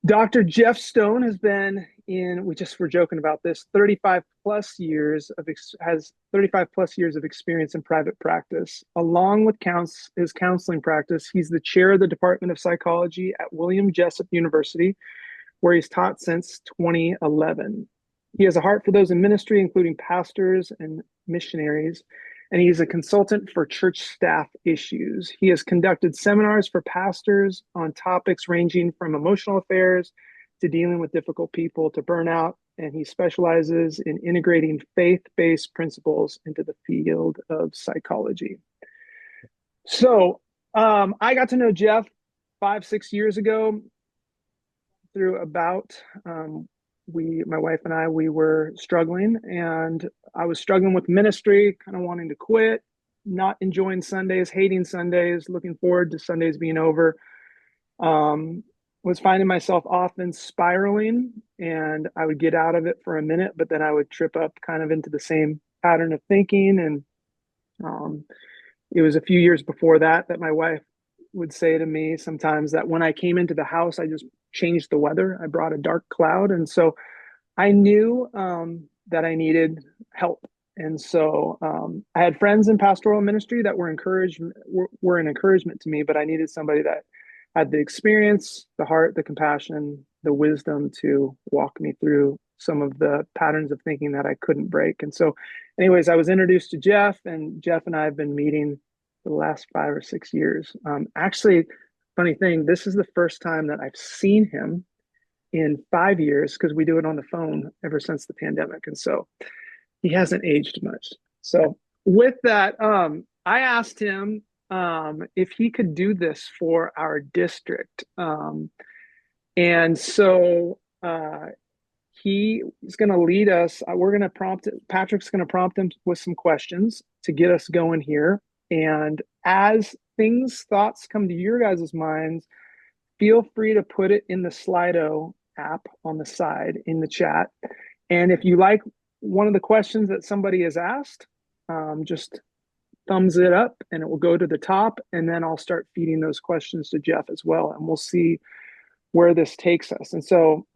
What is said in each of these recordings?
Dr. Jeff Stone has been we just were joking about this, 35 plus years has 35 plus years of experience in private practice. Along with his counseling practice, he's the chair of the Department of Psychology at William Jessup University, where he's taught since 2011. He has a heart for those in ministry, including pastors and missionaries, and he's a consultant for church staff issues. He has conducted seminars for pastors on topics ranging from emotional affairs to dealing with difficult people to burnout, and he specializes in integrating faith-based principles into the field of psychology. So I got to know Jeff 5-6 years ago through my wife and I, we were struggling, and I was struggling with ministry, kind of wanting to quit, not enjoying Sundays, hating Sundays, looking forward to Sundays being over. Was finding myself often spiraling, and I would get out of it for a minute, but then I would trip up kind of into the same pattern of thinking. And it was a few years before that my wife would say to me sometimes that when I came into the house, I just changed the weather. I brought a dark cloud. And so I knew that I needed help. And so I had friends in pastoral ministry that were an encouragement to me, but I needed somebody that had the experience, the heart, the compassion, the wisdom to walk me through some of the patterns of thinking that I couldn't break. And so anyways, I was introduced to Jeff, and Jeff and I have been meeting for the last 5 or 6 years. Actually, funny thing, this is the first time that I've seen him in 5 years, because we do it on the phone ever since the pandemic. And so he hasn't aged much. So with that, I asked him if he could do this for our district. And so he is going to lead us. Patrick's going to prompt him with some questions to get us going here. And as thoughts come to your guys' minds, feel free to put it in the Slido app on the side in the chat. And if you like one of the questions that somebody has asked, just thumbs it up and it will go to the top. And then I'll start feeding those questions to Jeff as well. And we'll see where this takes us. And so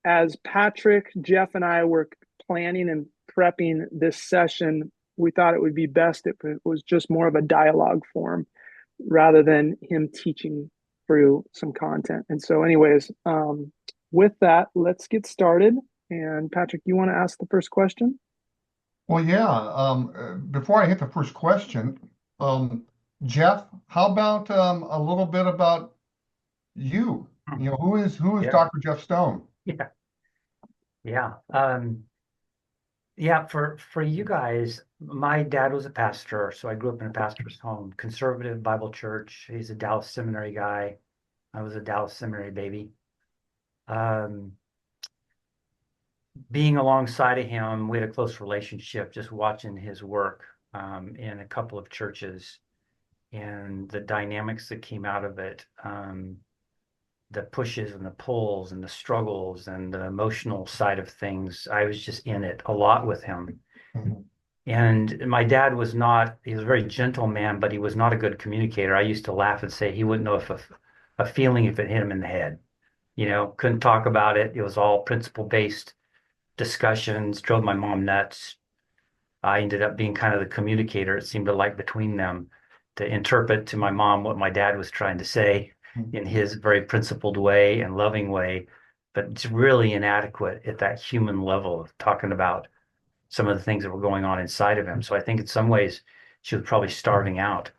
as Patrick, Jeff, and I were planning and prepping this session, we thought it would be best if it was just more of a dialogue form rather than him teaching through some content. And so anyways, with that, let's get started. And Patrick, you want to ask the first question? Well, yeah. Before I hit the first question, Jeff, how about a little bit about you? You know, who is Yeah. Dr. Jeff Stone? Yeah. Yeah. Yeah, for you guys, my dad was a pastor, so I grew up in a pastor's home, conservative Bible church. He's a Dallas Seminary guy. I was a Dallas Seminary baby. Being alongside of him, we had a close relationship, just watching his work in a couple of churches and the dynamics that came out of it. The pushes and the pulls and the struggles and the emotional side of things. I was just in it a lot with him. Mm-hmm. And my dad he was a very gentle man, but he was not a good communicator. I used to laugh and say he wouldn't know if a feeling if it hit him in the head. You know, couldn't talk about it. It was all principle-based discussions, drove my mom nuts. I ended up being kind of the communicator, it seemed to like between them to interpret to my mom what my dad was trying to say in his very principled way and loving way, but it's really inadequate at that human level of talking about some of the things that were going on inside of him. So I think in some ways she was probably starving out.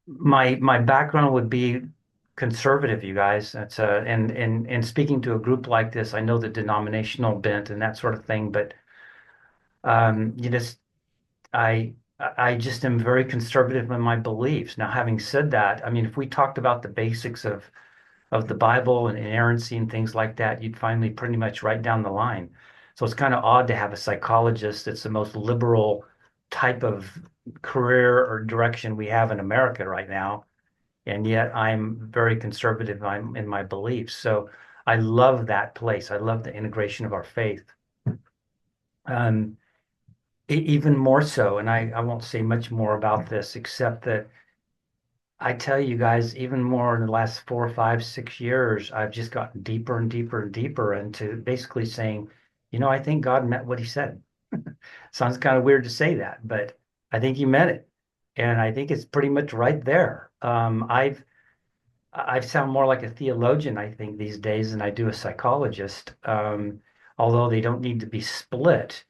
My background would be conservative, you guys. That's and speaking to a group like this, I know the denominational bent and that sort of thing, but you just I just am very conservative in my beliefs. Now, having said that, I mean, if we talked about the basics of the Bible and inerrancy and things like that, you'd find me pretty much right down the line. So it's kind of odd to have a psychologist that's the most liberal type of career or direction we have in America right now. And yet I'm very conservative in my beliefs. So I love that place. I love the integration of our faith. Even more so, and I won't say much more about this, except that I tell you guys, even more in the last 4, 5, 6 years, I've just gotten deeper and deeper and deeper into basically saying, I think God meant what he said. Sounds kind of weird to say that, but I think he meant it. And I think it's pretty much right there. I sound more like a theologian, I think, these days than I do a psychologist. Although they don't need to be split,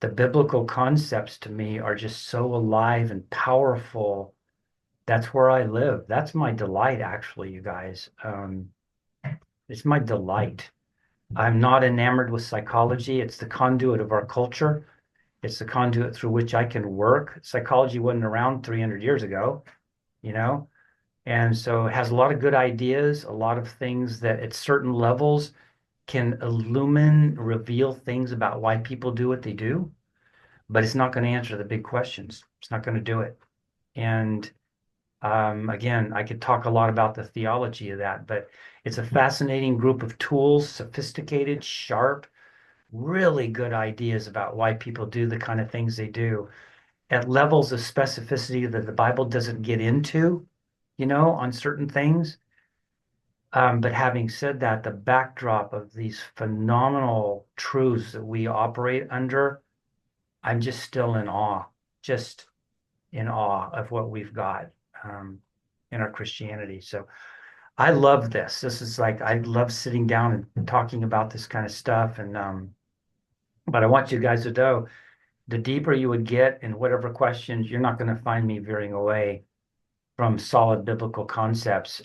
the biblical concepts to me are just so alive and powerful. That's where I live. That's my delight, actually, you guys. It's my delight. I'm not enamored with psychology. It's the conduit of our culture. It's the conduit through which I can work. Psychology wasn't around 300 years ago, you know? And so it has a lot of good ideas, a lot of things that at certain levels can illumine, reveal things about why people do what they do, but it's not going to answer the big questions. It's not going to do it. And again, I could talk a lot about the theology of that, but it's a fascinating group of tools, sophisticated, sharp, really good ideas about why people do the kind of things they do at levels of specificity that the Bible doesn't get into, on certain things. But having said that, the backdrop of these phenomenal truths that we operate under, I'm just still in awe, just in awe of what we've got in our Christianity. So I love this. This is like, I love sitting down and talking about this kind of stuff. And, but I want you guys to know the deeper you would get in whatever questions, you're not going to find me veering away from solid biblical concepts.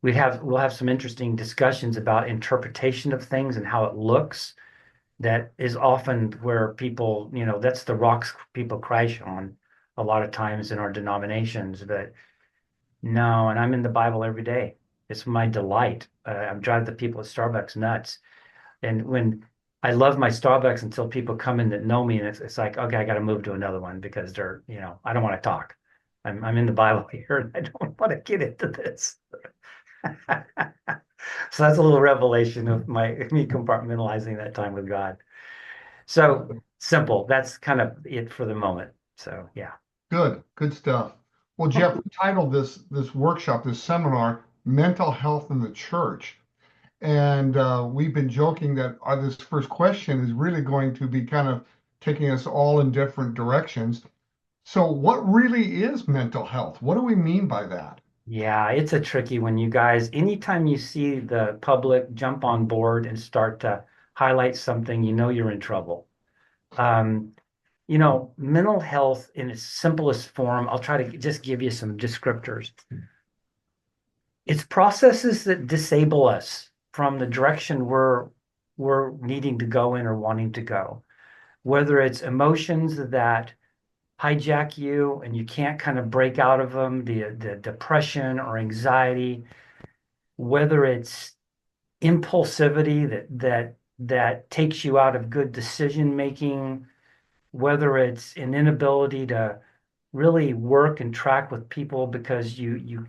We'll have some interesting discussions about interpretation of things and how it looks. That is often where people, that's the rocks people crash on a lot of times in our denominations. But no, and I'm in the Bible every day. It's my delight. I'm driving the people at Starbucks nuts. And when I love my Starbucks until people come in that know me, and it's like, okay, I got to move to another one because they're, I don't want to talk. I'm in the Bible here, and I don't want to get into this. So that's a little revelation of me compartmentalizing that time with God. So simple. That's kind of it for the moment. So yeah. Good stuff. Well, Jeff, we titled this workshop, this seminar, Mental Health in the Church. And we've been joking that this first question is really going to be kind of taking us all in different directions. So what really is mental health? What do we mean by that? Yeah, it's a tricky one, you guys. Anytime you see the public jump on board and start to highlight something, you're in trouble. Um, mental health in its simplest form, I'll try to just give you some descriptors. It's processes that disable us from the direction we're needing to go in or wanting to go. Whether it's emotions that hijack you and you can't kind of break out of them, the depression or anxiety, whether it's impulsivity that takes you out of good decision making, whether it's an inability to really work and track with people because you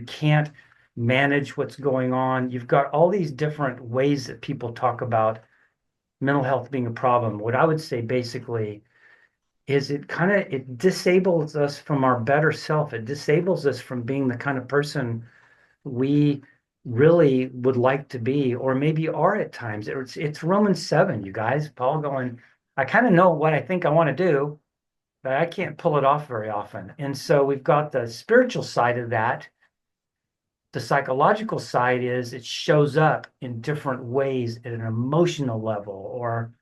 can't manage what's going on. You've got all these different ways that people talk about mental health being a problem. What I would say basically is it disables us from our better self. It disables us from being the kind of person we really would like to be, or maybe are at times. It's Romans 7, you guys. Paul going, I kind of know what I think I want to do, but I can't pull it off very often. And so we've got the spiritual side of that. The psychological side is it shows up in different ways at an emotional level, or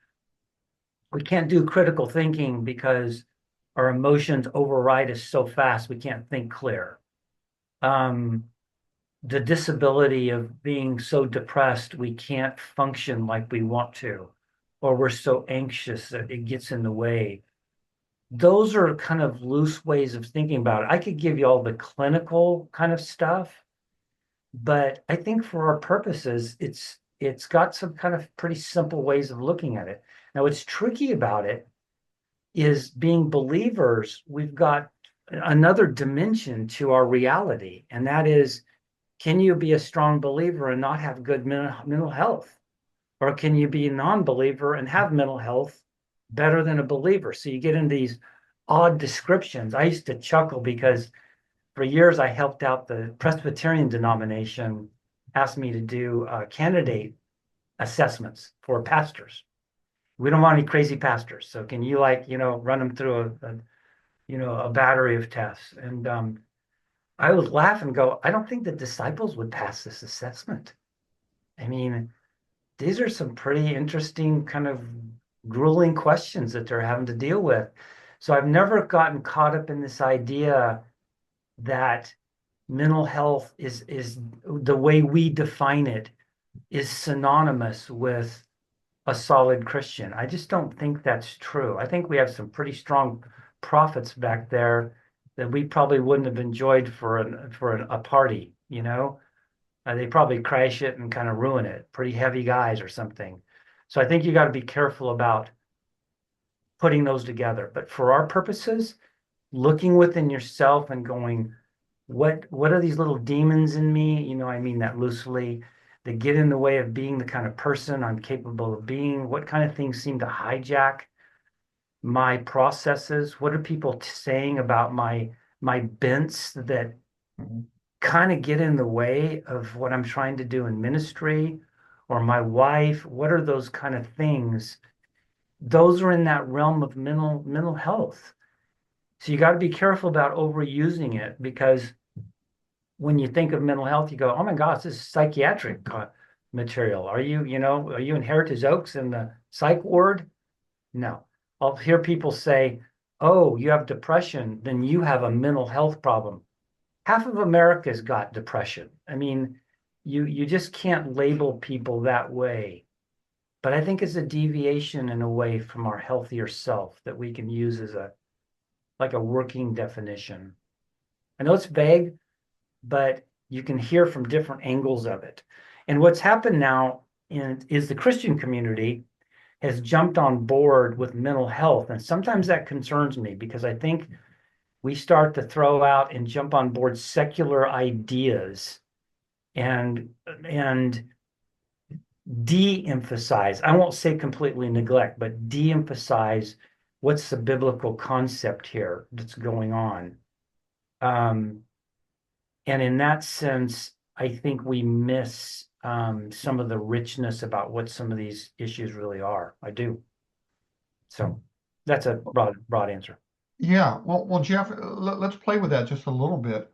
we can't do critical thinking because our emotions override us so fast we can't think clear. The disability of being so depressed we can't function like we want to, or we're so anxious that it gets in the way. Those are kind of loose ways of thinking about it. I could give you all the clinical kind of stuff, but I think for our purposes, it's got some kind of pretty simple ways of looking at it. Now, what's tricky about it is being believers, we've got another dimension to our reality, and that is, can you be a strong believer and not have good mental health? Or can you be a non-believer and have mental health better than a believer? So you get into these odd descriptions. I used to chuckle because for years I helped out the Presbyterian denomination, asked me to do candidate assessments for pastors. We don't want any crazy pastors, so can you run them through a battery of tests? And I would laugh and go, I don't think the disciples would pass this assessment. I mean, these are some pretty interesting kind of grueling questions that they're having to deal with. So I've never gotten caught up in this idea that mental health is the way we define it is synonymous with a solid Christian. I just don't think that's true. I think we have some pretty strong prophets back there that we probably wouldn't have enjoyed a party, you know? They probably crash it and kind of ruin it. Pretty heavy guys or something. So I think you got to be careful about putting those together. But for our purposes, looking within yourself and going, what are these little demons in me? You know, I mean that loosely, that get in the way of being the kind of person I'm capable of being. What kind of things seem to hijack my processes? What are people saying about my bents that kind of get in the way of what I'm trying to do in ministry, or my wife? What are those kind of things? Those are in that realm of mental health. So you got to be careful about overusing it, because when you think of mental health, you go, "Oh my gosh, this is psychiatric material. Are you in Heritage Oaks in the psych ward?" No. I'll hear people say, "Oh, you have depression, then you have a mental health problem." Half of America's got depression. I mean, you just can't label people that way. But I think it's a deviation in a way from our healthier self that we can use as a working definition. I know it's vague, but you can hear from different angles of it. And what's happened now is the Christian community has jumped on board with mental health. And sometimes that concerns me, because I think we start to throw out and jump on board secular ideas and de-emphasize, I won't say completely neglect, but de-emphasize what's the biblical concept here that's going on. And in that sense, I think we miss some of the richness about what some of these issues really are. I do. So that's a broad answer. Yeah. Well, Jeff, let's play with that just a little bit.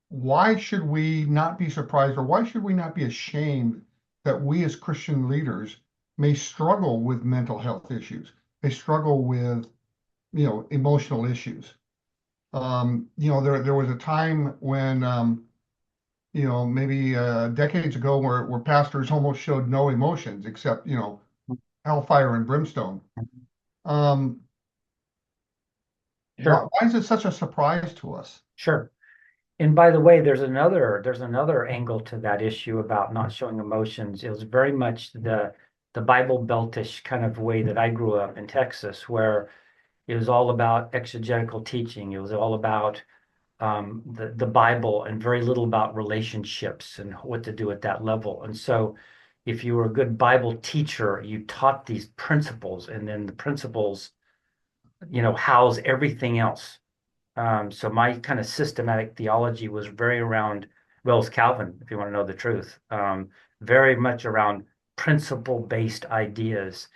Why should we not be surprised, or why should we not be ashamed that we as Christian leaders may struggle with mental health issues, may struggle with, emotional issues? There was a time when, maybe decades ago where pastors almost showed no emotions except, hellfire and brimstone. Um, Sure. why is it such a surprise to us? Sure. And by the way, there's another angle to that issue about not showing emotions. It was very much the Bible Beltish kind of way that I grew up in Texas, where it was all about exegetical teaching. It was all about the Bible, and very little about relationships and what to do at that level. And so, if you were a good Bible teacher, you taught these principles, and then the principles, house everything else. So my kind of systematic theology was very around, well, it's Calvin, if you want to know the truth, very much around principle-based ideas.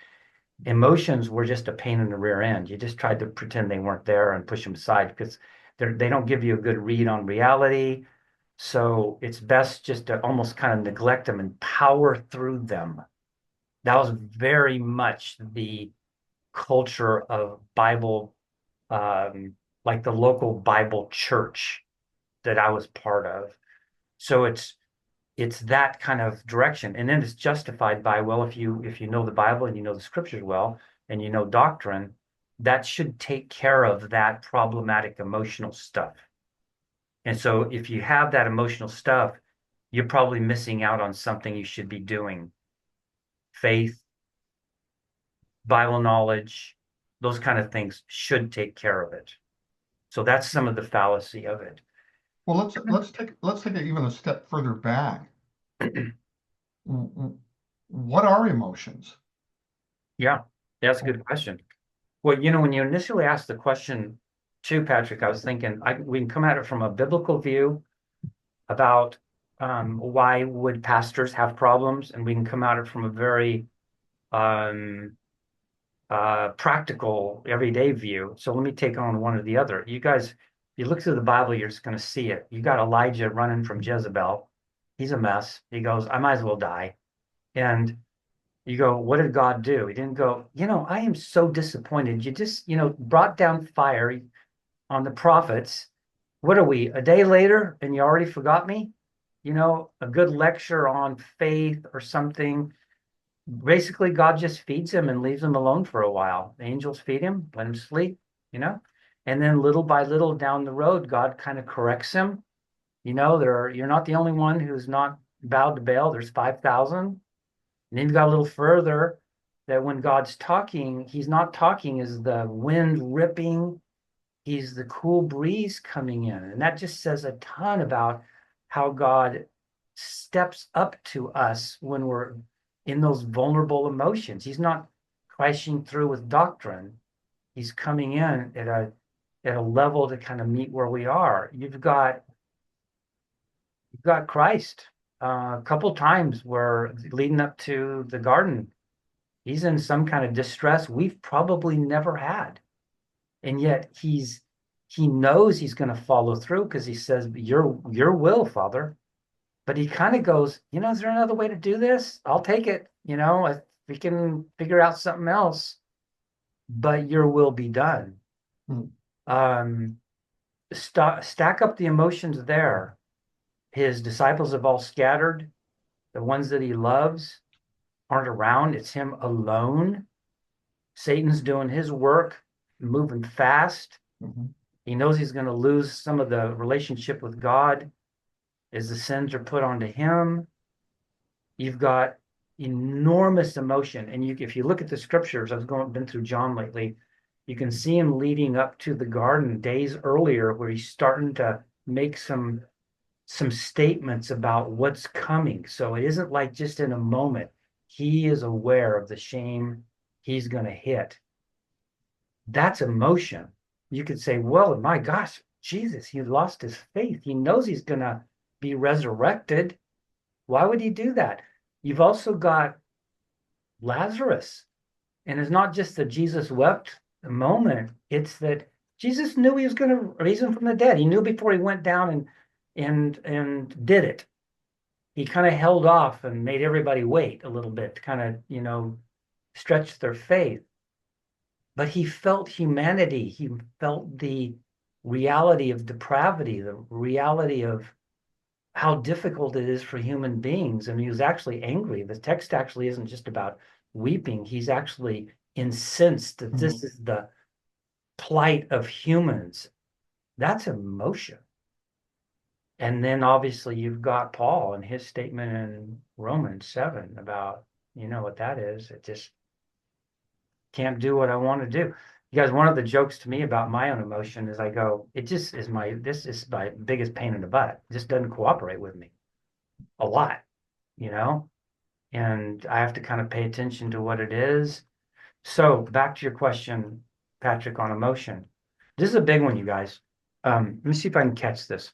Emotions were just a pain in the rear end. You just tried to pretend they weren't there and push them aside, because they don't give you a good read on reality. So it's best just to almost kind of neglect them and power through them. That was very much the culture of Bible, like the local Bible church that I was part of. So it's that kind of direction, and then it's justified by, well, if you know the Bible and you know the scriptures well and you know doctrine, that should take care of that problematic emotional stuff. And so if you have that emotional stuff, you're probably missing out on something you should be doing. Faith, Bible knowledge, those kind of things should take care of it. So that's some of the fallacy of it. Well, let's take it even a step further back. What are emotions? Yeah, that's a good question. Well, when you initially asked the question too, Patrick, I was thinking we can come at it from a biblical view about why would pastors have problems, and we can come at it from a very um, practical, everyday view. So let me take on one or the other. You guys, if you look through the Bible, you're just going to see it. You got Elijah running from Jezebel. He's a mess. He goes, I might as well die. And you go, what did God do? He didn't go, I am so disappointed. You just, brought down fire on the prophets. What are we, a day later, and you already forgot me? A good lecture on faith or something. Basically, God just feeds him and leaves him alone for a while. The angels feed him, let him sleep, and then little by little down the road, God kind of corrects him. You're not the only one who's not bowed to Baal. There's 5,000. And then you got a little further that when God's talking, he's not talking as the wind ripping, he's the cool breeze coming in. And that just says a ton about how God steps up to us when we're in those vulnerable emotions. He's not crashing through with doctrine. He's coming in at a level to kind of meet where we are. You've got Christ a couple times where leading up to the garden, he's in some kind of distress we've probably never had. And yet he knows he's going to follow through because he says, your will, Father. But he kind of goes, is there another way to do this? I'll take it. If we can figure out something else, but your will be done. Hmm. Stack up the emotions there. His disciples have all scattered. The ones that he loves aren't around. It's him alone. Satan's doing his work, moving fast. Mm-hmm. He knows he's going to lose some of the relationship with God as the sins are put onto him. You've got enormous emotion. And if you look at the scriptures, been through John lately, you can see him leading up to the garden days earlier where he's starting to make some statements about what's coming. So it isn't like just in a moment. He is aware of the shame he's going to hit. That's emotion. You could say, well, my gosh, Jesus, he lost his faith. He knows he's going to be resurrected. Why would he do that? You've also got Lazarus. And it's not just that Jesus wept a moment. It's that Jesus knew he was going to raise him from the dead. He knew before he went down and did it. He kind of held off and made everybody wait a little bit to kind of, stretch their faith. But he felt humanity. He felt the reality of depravity, the reality of how difficult it is for human beings. And he was actually angry. The text actually isn't just about weeping. He's actually incensed that this is the plight of humans. That's emotion. And then obviously you've got Paul and his statement in Romans 7 about, what that is. It just can't do what I want to do. You guys, one of the jokes to me about my own emotion is I go, this is my biggest pain in the butt. It just doesn't cooperate with me a lot, and I have to kind of pay attention to what it is. So back to your question, Patrick, on emotion. This is a big one, you guys. Let me see if I can catch this.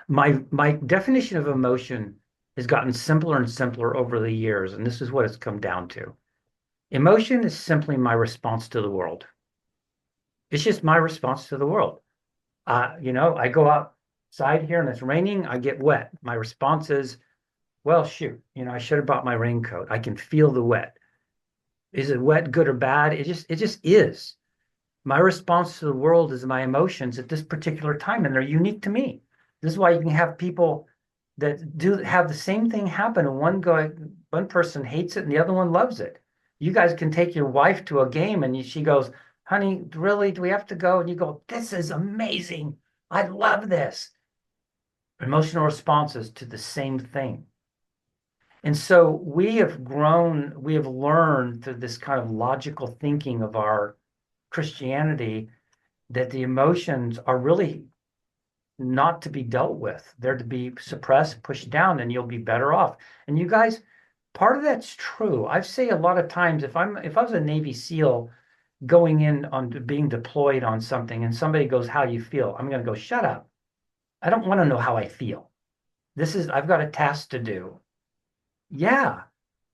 My definition of emotion has gotten simpler and simpler over the years, and this is what it's come down to. Emotion is simply my response to the world. It's just my response to the world. I go outside here and it's raining, I get wet. My response is, well, shoot, I should have brought my raincoat. I can feel the wet. Is it wet, good or bad? It just is. My response to the world is my emotions at this particular time, and they're unique to me. This is why you can have people that do have the same thing happen, and one person hates it and the other one loves it. You guys can take your wife to a game and she goes, honey, really, do we have to go? And you go, this is amazing. I love this. Emotional responses to the same thing. And so we have learned through this kind of logical thinking of our Christianity that the emotions are really not to be dealt with. They're to be suppressed, pushed down, and you'll be better off. And you guys, part of that's true. I say a lot of times, if I was a Navy SEAL going in on being deployed on something and somebody goes, how you feel? I'm going to go, shut up. I don't want to know how I feel. I've got a task to do. Yeah.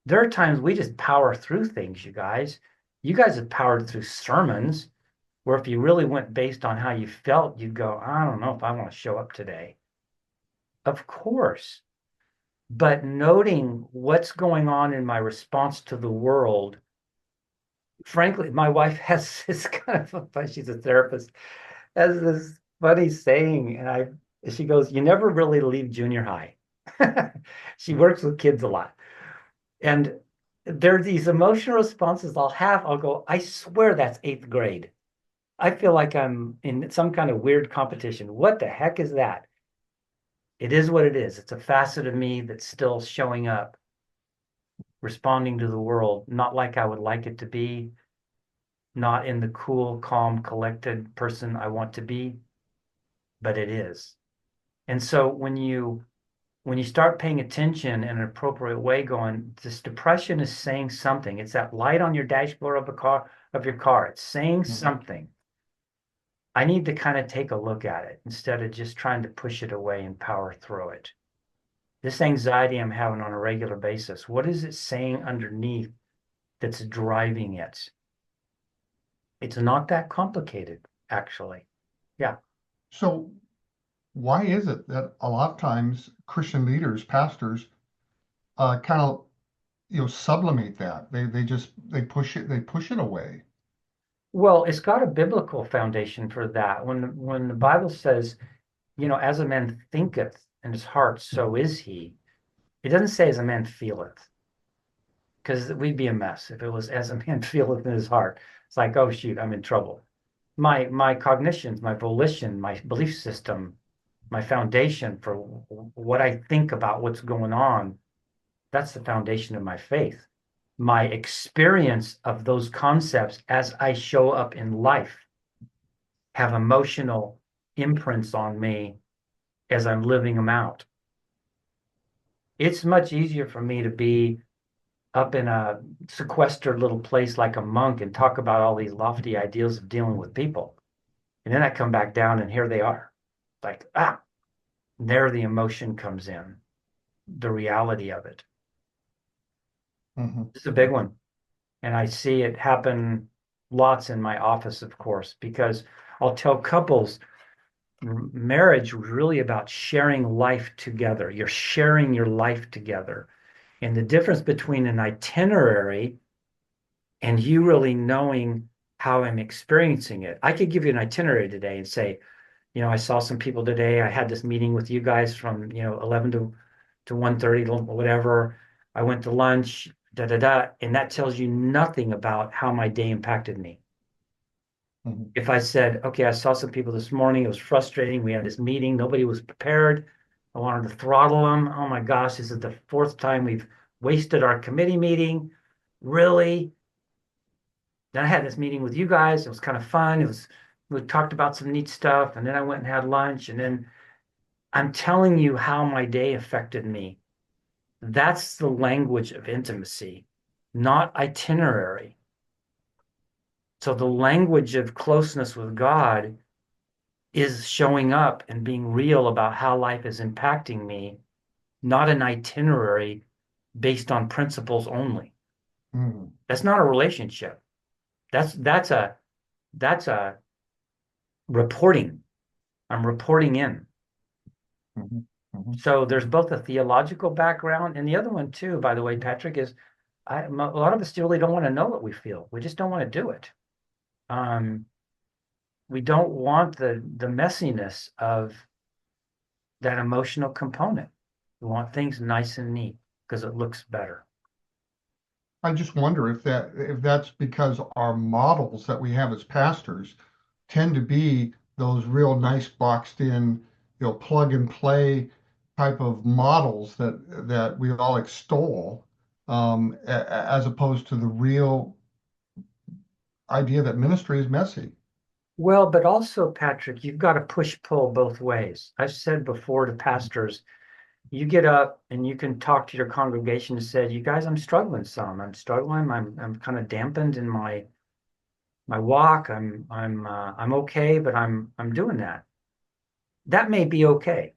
There are times we just power through things, you guys. You guys have powered through sermons where if you really went based on how you felt, you'd go, I don't know if I want to show up today. Of course. But noting what's going on in my response to the world, frankly, my wife has this kind of, she's a therapist, has this funny saying, and she goes, you never really leave junior high. She works with kids a lot. And there are these emotional responses I'll have. I'll go, I swear that's eighth grade. I feel like I'm in some kind of weird competition. What the heck is that? It is what it is. It's a facet of me that's still showing up, responding to the world, not like I would like it to be, not in the cool, calm, collected person I want to be, but it is. And so when you start paying attention in an appropriate way, going, this depression is saying something. It's that light on your dashboard of your car. It's saying something. I need to kind of take a look at it instead of just trying to push it away and power through it. This anxiety I'm having on a regular basis, what is it saying underneath that's driving it? It's not that complicated, actually. Yeah. So why is it that a lot of times Christian leaders, pastors, kind of sublimate that? They push it away. Well, it's got a biblical foundation for that. When the Bible says, as a man thinketh in his heart, so is he. It doesn't say as a man feeleth, because we'd be a mess if it was as a man feeleth in his heart. It's like, oh shoot, I'm in trouble. My cognitions, my volition, my belief system, my foundation for what I think about what's going on, that's the foundation of my faith. My experience of those concepts as I show up in life have emotional imprints on me as I'm living them out. It's much easier for me to be up in a sequestered little place like a monk and talk about all these lofty ideals of dealing with people. And then I come back down and here they are. Like, there the emotion comes in, the reality of it. Mm-hmm. It's a big one. And I see it happen lots in my office, of course, because I'll tell couples, marriage was really about sharing life together. You're sharing your life together. And the difference between an itinerary and you really knowing how I'm experiencing it. I could give you an itinerary today and say, I saw some people today. I had this meeting with you guys from, 11 to 1:30 or whatever. I went to lunch, and that tells you nothing about how my day impacted me. Mm-hmm. If I said, okay, I saw some people this morning, it was frustrating. We had this meeting, nobody was prepared. I wanted to throttle them. Oh my gosh, this is the fourth time we've wasted our committee meeting. Really? Then I had this meeting with you guys. It was kind of fun. We talked about some neat stuff, and then I went and had lunch, and then I'm telling you how my day affected me. That's the language of intimacy, not itinerary. So the language of closeness with God is showing up and being real about how life is impacting me, not an itinerary based on principles only. Mm-hmm. That's not a relationship. That's a reporting. I'm reporting in. Mm-hmm. Mm-hmm. So there's both a theological background, and the other one too, by the way, Patrick, is a lot of us really don't want to know what we feel. We just don't want to do it. We don't want the messiness of that emotional component. We want things nice and neat because it looks better. I just wonder if that's because our models that we have as pastors tend to be those real nice boxed in, plug and play type of models that we all extol, as opposed to the real idea that ministry is messy. Well, but also, Patrick, you've got to push pull both ways. I've said before to pastors, you get up and you can talk to your congregation and say, you guys, I'm struggling some. I'm struggling. I'm kind of dampened in my my walk. I'm okay, but I'm doing that. That may be okay,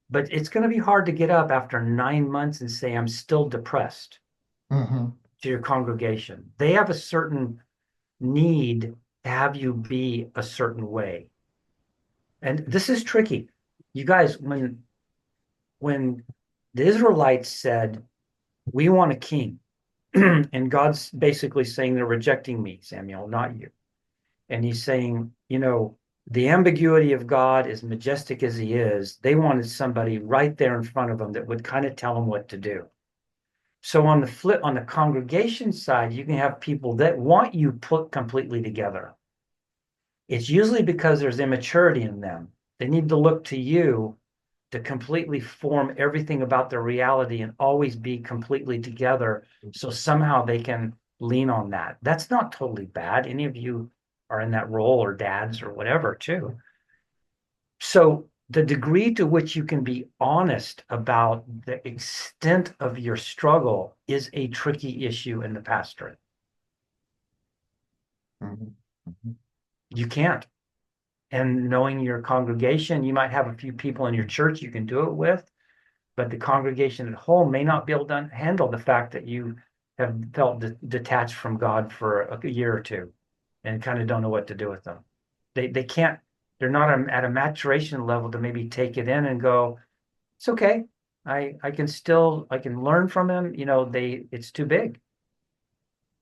but it's going to be hard to get up after 9 months and say I'm still depressed Hmm. to your congregation. They have a certain need to have you be a certain way. And this is tricky. You guys, when the Israelites said, "We want a king," and God's basically saying they're rejecting me, Samuel, not you. And he's saying, the ambiguity of God, as majestic as he is, they wanted somebody right there in front of them that would kind of tell them what to do. So on the congregation side, you can have people that want you put completely together. It's usually because there's immaturity in them. They need to look to you to completely form everything about their reality and always be completely together. So somehow they can lean on that. That's not totally bad. Any of you are in that role, or dads or whatever, too. So the degree to which you can be honest about the extent of your struggle is a tricky issue in the pastorate. Hmm. You can't. And knowing your congregation, you might have a few people in your church you can do it with, but the congregation at whole may not be able to handle the fact that you have felt detached from God for a year or two and kind of don't know what to do with them. They can't, they're not at a maturation level to maybe take it in and go, it's okay. I can learn from him. It's too big.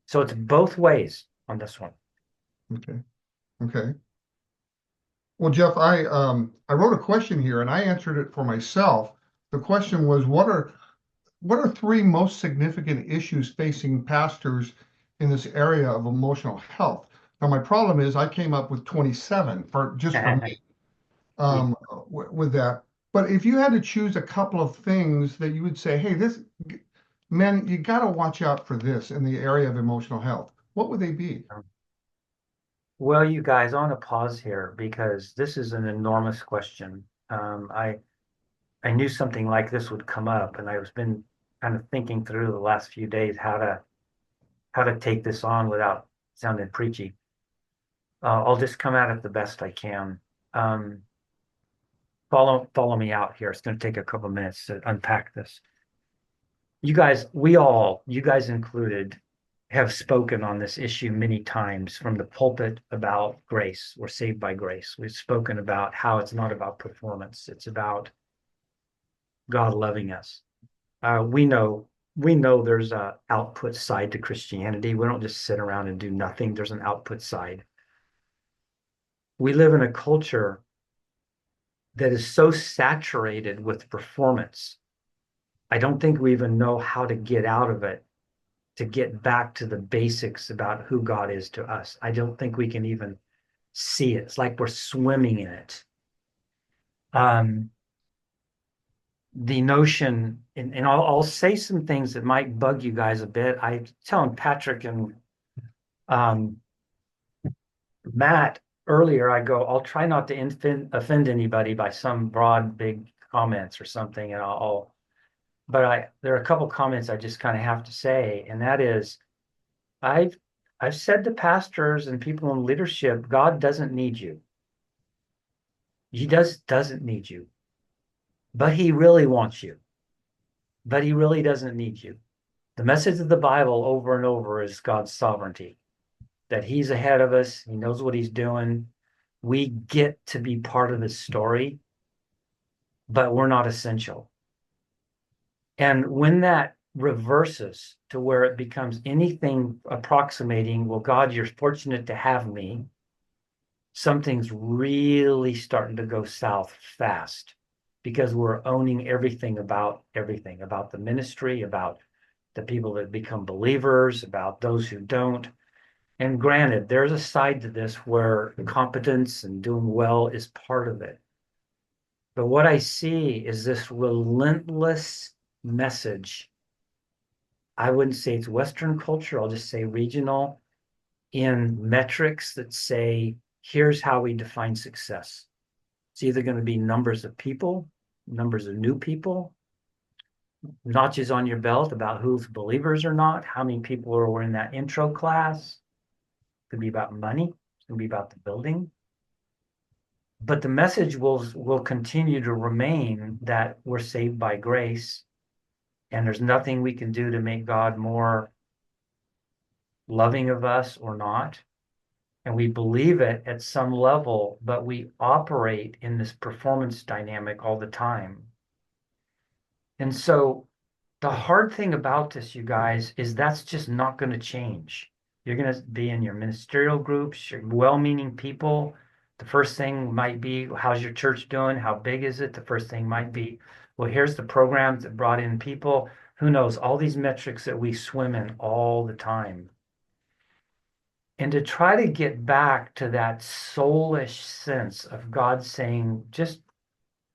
So it's both ways on this one. Okay. Okay. Well, Jeff, I wrote a question here and I answered it for myself. The question was, what are three most significant issues facing pastors in this area of emotional health? Now, my problem is I came up with 27 for me, Yeah. with that. But if you had to choose a couple of things that you would say, hey, man, you got to watch out for this in the area of emotional health, what would they be? Well, you guys, I want to pause here because this is an enormous question. I knew something like this would come up, and I've been kind of thinking through the last few days how to take this on without sounding preachy. I'll just come at it the best I can. Um, follow me out here. It's going to take a couple of minutes to unpack this. You guys included, have spoken on this issue many times from the pulpit about grace. We're saved by grace. We've spoken about how it's not about performance. It's about God loving us. We know there's a output side to Christianity. We don't just sit around and do nothing. There's an output side. We live in a culture that is so saturated with performance. I don't think we even know how to get out of it to get back to the basics about who God is to us. I don't think we can even see it. It's like we're swimming in it. Um, the notion, and I'll say some things that might bug you guys a bit. I telling Patrick and um, Matt earlier, I go, I'll try not to offend anybody by some broad, big comments or something, and but there are a couple comments I just kind of have to say, and that is, I've I've said to pastors and people in leadership, God doesn't need you. He doesn't need you, but he really wants you. But he really doesn't need you. The message of the Bible over and over is God's sovereignty, that he's ahead of us, he knows what he's doing. We get to be part of his story, but we're not essential. And when that reverses to where it becomes anything approximating, well, God, you're fortunate to have me, something's really starting to go south fast because we're owning everything about the ministry, about the people that become believers, about those who don't. And granted, there's a side to this where competence and doing well is part of it. But what I see is this relentless message. I wouldn't say it's Western culture, I'll just say regional, in metrics that say, here's how we define success. It's either going to be numbers of people, numbers of new people, notches on your belt about who's believers or not, how many people are in that intro class, going to be about money. It's going to be about the building. But the message will continue to remain that we're saved by grace, and there's nothing we can do to make God more loving of us or not. And we believe it at some level, but we operate in this performance dynamic all the time. And so the hard thing about this, you guys, is that's just not going to change. You're going to be in your ministerial groups, your well-meaning people. The first thing might be, how's your church doing? How big is it? The first thing might be, well, here's the programs that brought in people. Who knows? All these metrics that we swim in all the time. And to try to get back to that soulish sense of God saying, just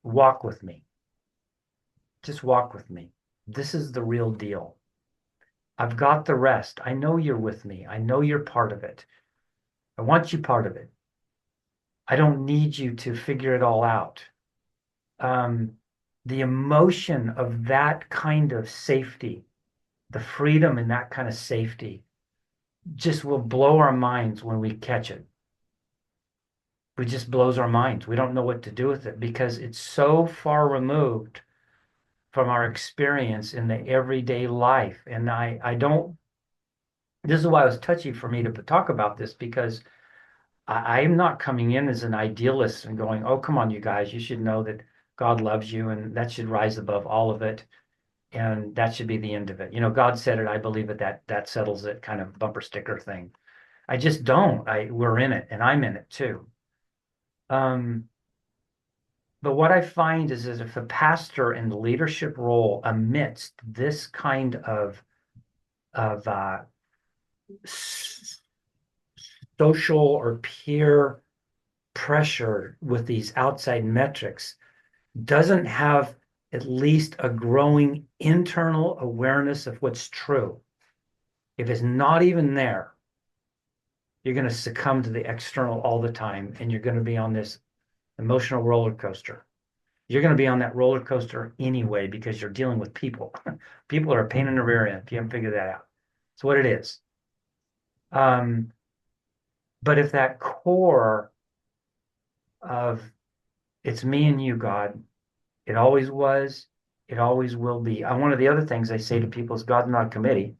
walk with me. Just walk with me. This is the real deal. I've got the rest. I know you're with me. I know you're part of it. I want you part of it. I don't need you to figure it all out. The emotion of that kind of safety, the freedom in that kind of safety, just will blow our minds when we catch it. It just blows our minds. We don't know what to do with it because it's so far removed from our experience in the everyday life. And I don't, this is why it was touchy for me to talk about this, because I'm not coming in as an idealist and going, oh, come on, you guys, you should know that God loves you and that should rise above all of it. And that should be the end of it. You know, God said it, I believe it, that settles it kind of bumper sticker thing. I just don't. We're in it and I'm in it too. But what I find is if a pastor in the leadership role amidst this kind of social or peer pressure with these outside metrics doesn't have at least a growing internal awareness of what's true, if it's not even there, you're going to succumb to the external all the time, and you're going to be on this emotional roller coaster. You're going to be on that roller coaster anyway because you're dealing with people. People are a pain in the rear end if you haven't figured that out. It's what it is. But if that core of it's me and you, God, it always was, it always will be. One of the other things I say to people is God's not a committee.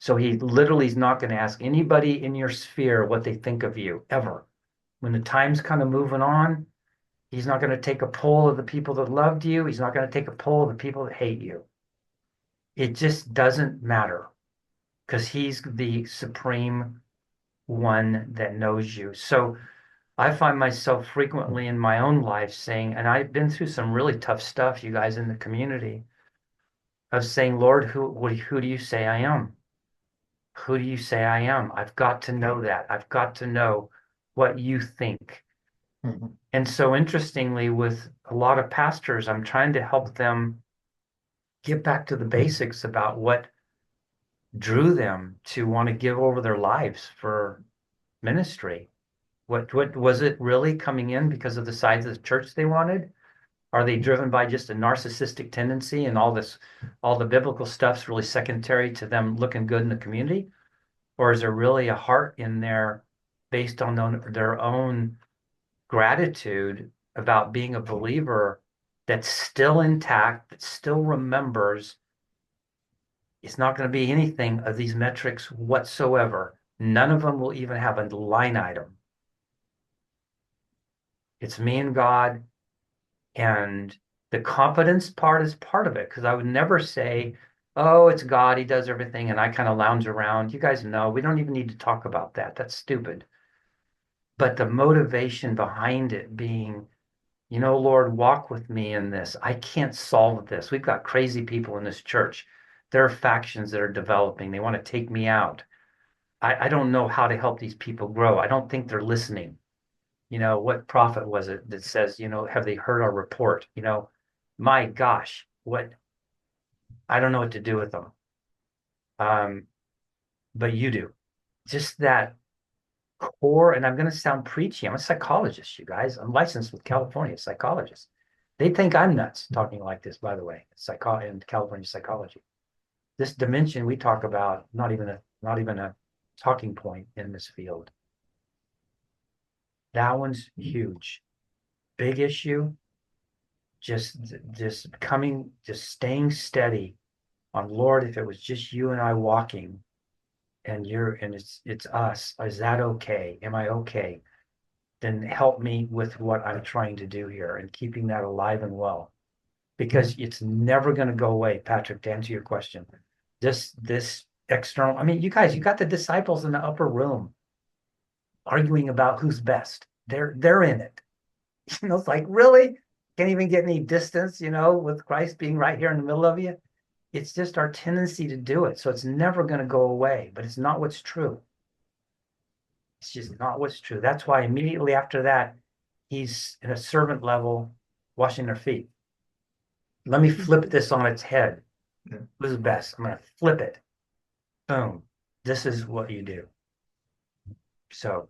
So he literally is not going to ask anybody in your sphere what they think of you, ever. When the time's kind of moving on, he's not going to take a poll of the people that loved you. He's not going to take a poll of the people that hate you. It just doesn't matter because he's the supreme one that knows you. So I find myself frequently in my own life saying, and I've been through some really tough stuff, you guys in the community, of saying, Lord, who do you say I am? Who do you say I am? I've got to know that. I've got to know what you think. Mm-hmm. And so interestingly, with a lot of pastors, I'm trying to help them get back to the basics about what drew them to want to give over their lives for ministry. What was it really coming in because of the size of the church they wanted? Are they driven by just a narcissistic tendency and all the biblical stuff's really secondary to them looking good in the community? Or is there really a heart in there based on their own gratitude about being a believer that's still intact, that still remembers it's not going to be anything of these metrics whatsoever. None of them will even have a line item. It's me and God, and the competence part is part of it, because I would never say, oh, it's God, he does everything, and I kind of lounge around. You guys know, we don't even need to talk about that. That's stupid. But the motivation behind it being, you know, Lord, walk with me in this. I can't solve this. We've got crazy people in this church. There are factions that are developing. They want to take me out. I don't know how to help these people grow. I don't think they're listening. You know, what prophet was it that says, you know, have they heard our report? You know, my gosh, I don't know what to do with them. But you do. Just that core, and I'm going to sound preachy. I'm a psychologist, you guys. I'm licensed with California psychologist. They think I'm nuts talking like this, by the way, in California psychology. This dimension we talk about, not even a talking point in this field. That one's huge. Big issue, just staying steady on, Lord, if it was just you and I walking and it's us, is that okay? Am I okay? Then help me with what I'm trying to do here and keeping that alive and well. Because it's never going to go away, Patrick, to answer your question. This external, I mean, you guys, you got the disciples in the upper room arguing about who's best. They're in it. It's like, really? Can't even get any distance, with Christ being right here in the middle of you. It's just our tendency to do it. So it's never going to go away, but it's not what's true. It's just not what's true. That's why immediately after that, he's in a servant level washing their feet. Let me flip this on its head. Yeah. Who's the best? I'm going to flip it. Boom. This is what you do. So,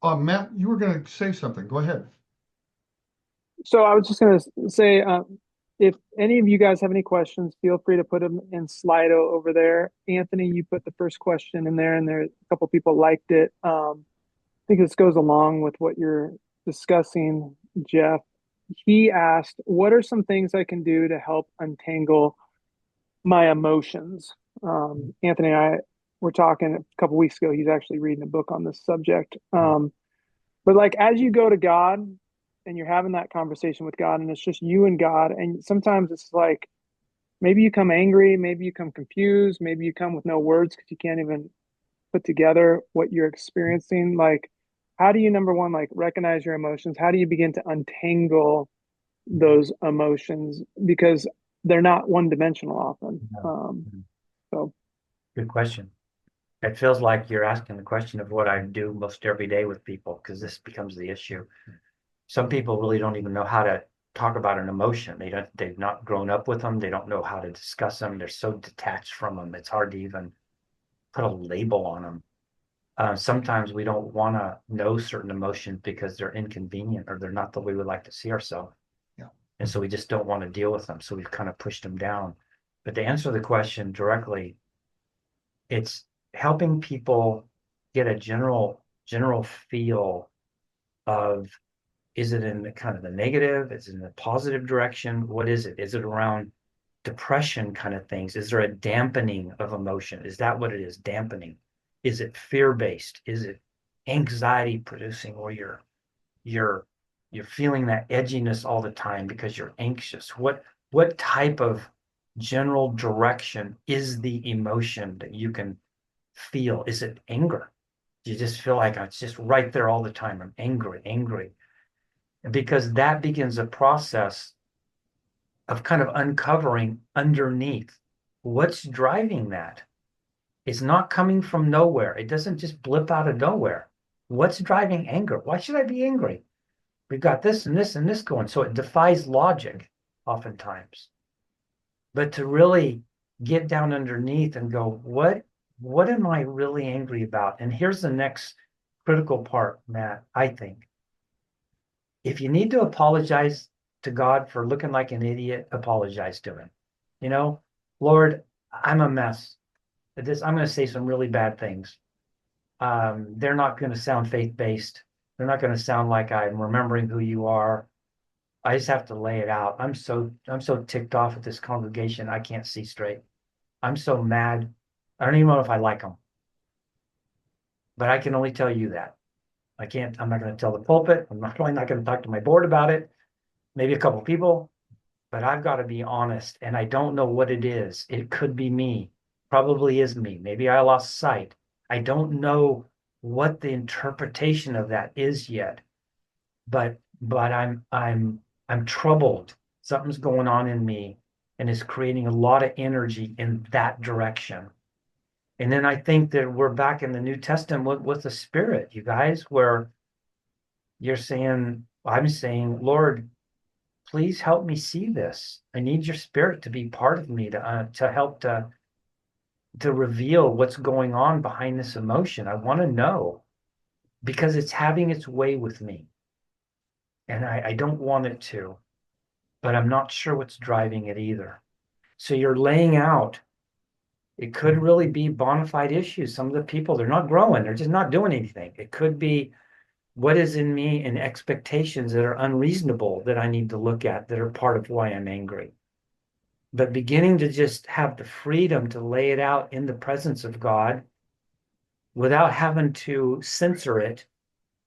Matt, you were going to say something. Go ahead. So I was just going to say, if any of you guys have any questions, feel free to put them in Slido over there. Anthony, you put the first question in there, and there a couple people liked it. I think this goes along with what you're discussing, Jeff. He asked, "What are some things I can do to help untangle my emotions?" Anthony and I were talking a couple weeks ago. He's actually reading a book on this subject. But like as you go to God and you're having that conversation with God, and it's just you and God, and sometimes it's like maybe you come angry, maybe you come confused, maybe you come with no words because you can't even put together what you're experiencing. Like, how do you, number one, like recognize your emotions? How do you begin to untangle those emotions? Because they're not one dimensional often. no. So Good question. It feels like you're asking the question of what I do most every day with people, because this becomes the issue. Some people really don't even know how to talk about an emotion. They've not grown up with them. They don't know how to discuss them. They're so detached from them. It's hard to even put a label on them. Sometimes we don't want to know certain emotions because they're inconvenient or they're not the way we like to see ourselves. Yeah. And so we just don't want to deal with them. So we've kind of pushed them down. But to answer the question directly, it's helping people get a general feel of, is it in the kind of the negative? Is it in the positive direction? What is it? Is it around depression kind of things? Is there a dampening of emotion? Is that what it is? Dampening? Is it fear-based? Is it anxiety producing, where you're feeling that edginess all the time because you're anxious? What type of general direction is the emotion that you can feel? Is it anger? Do you just feel like it's just right there all the time? I'm angry. Because that begins a process of kind of uncovering underneath what's driving that. It's not coming from nowhere. It doesn't just blip out of nowhere. What's driving anger? Why should I be angry? We've got this and this and this going. So it defies logic oftentimes. But to really get down underneath and go, what am I really angry about? And here's the next critical part, Matt, I think. If you need to apologize to God for looking like an idiot, apologize to him. Lord, I'm a mess. I'm going to say some really bad things. They're not going to sound faith-based. They're not going to sound like I'm remembering who you are. I just have to lay it out. I'm so ticked off at this congregation. I can't see straight. I'm so mad. I don't even know if I like them. But I can only tell you that. I'm not going to tell the pulpit. I'm probably not going to talk to my board about it. Maybe a couple people, but I've got to be honest. And I don't know what it is. It could be me. Probably is me. Maybe I lost sight. I don't know what the interpretation of that is yet. But I'm troubled. Something's going on in me and it's creating a lot of energy in that direction. And then I think that we're back in the New Testament with the Spirit, you guys, where I'm saying, Lord, please help me see this. I need your Spirit to be part of me to help to reveal what's going on behind this emotion. I want to know because it's having its way with me. And I don't want it to, but I'm not sure what's driving it either. So you're laying out It could really be bona fide issues. Some of the people, they're not growing, they're just not doing anything. It could be what is in me and expectations that are unreasonable that I need to look at that are part of why I'm angry. But beginning to just have the freedom to lay it out in the presence of God without having to censor it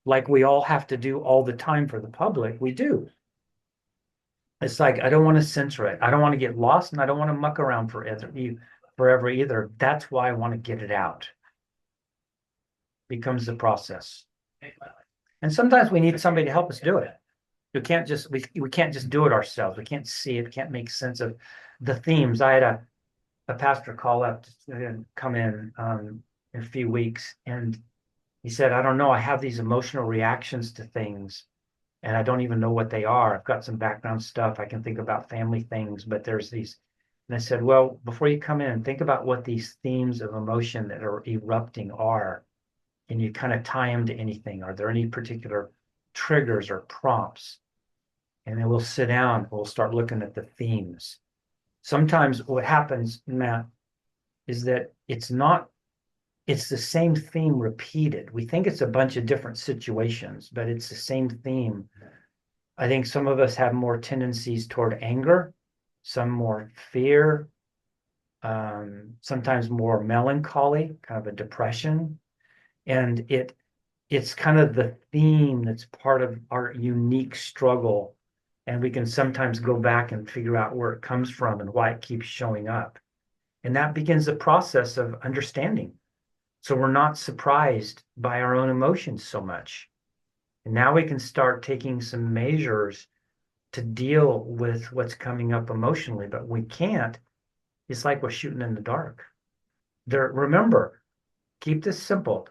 like we all have to do all the time for the public, we do. It's like, I don't want to censor it. I don't want to get lost and I don't want to muck around forever either. That's why I want to get it out. Becomes the process. And sometimes we need somebody to help us do it. We can't just do it ourselves. We can't see it, can't make sense of the themes. I had a pastor call up to come in a few weeks, and he said, I don't know, I have these emotional reactions to things and I don't even know what they are. I've got some background stuff. I can think about family things, but there's these. And I said, well, before you come in, think about what these themes of emotion that are erupting are. And you kind of tie them to anything. Are there any particular triggers or prompts? And then we'll sit down, we'll start looking at the themes. Sometimes what happens, Matt, is that it's the same theme repeated. We think it's a bunch of different situations, but it's the same theme. I think some of us have more tendencies toward anger, some more fear, sometimes more melancholy, kind of a depression. And it's kind of the theme that's part of our unique struggle. And we can sometimes go back and figure out where it comes from and why it keeps showing up. And that begins the process of understanding. So we're not surprised by our own emotions so much. And now we can start taking some measures to deal with what's coming up emotionally, but we can't. It's like we're shooting in the dark. Remember, keep this simple.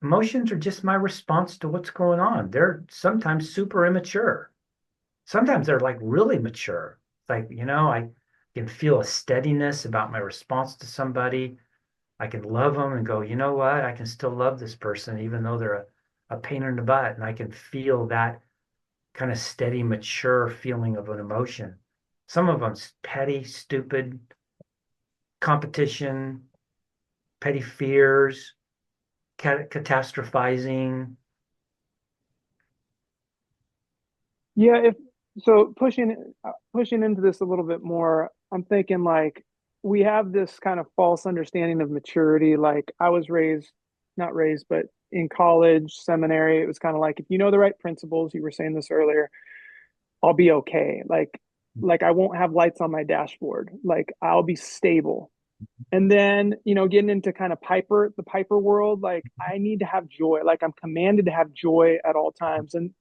Emotions are just my response to what's going on. They're sometimes super immature. Sometimes they're like really mature. Like, I can feel a steadiness about my response to somebody. I can love them and go, you know what? I can still love this person, even though they're a pain in the butt. And I can feel that kind of steady, mature feeling of an emotion. Some of them's petty, stupid, competition, petty fears, catastrophizing. Yeah, if so, pushing into this a little bit more, I'm thinking like we have this kind of false understanding of maturity. Like I was raised, not raised, but in college, seminary, it was kind of like if you know the right principles, you were saying this earlier, I'll be okay. Like I won't have lights on my dashboard. Like I'll be stable. And then, getting into kind of the Piper world, like I need to have joy. Like I'm commanded to have joy at all times. And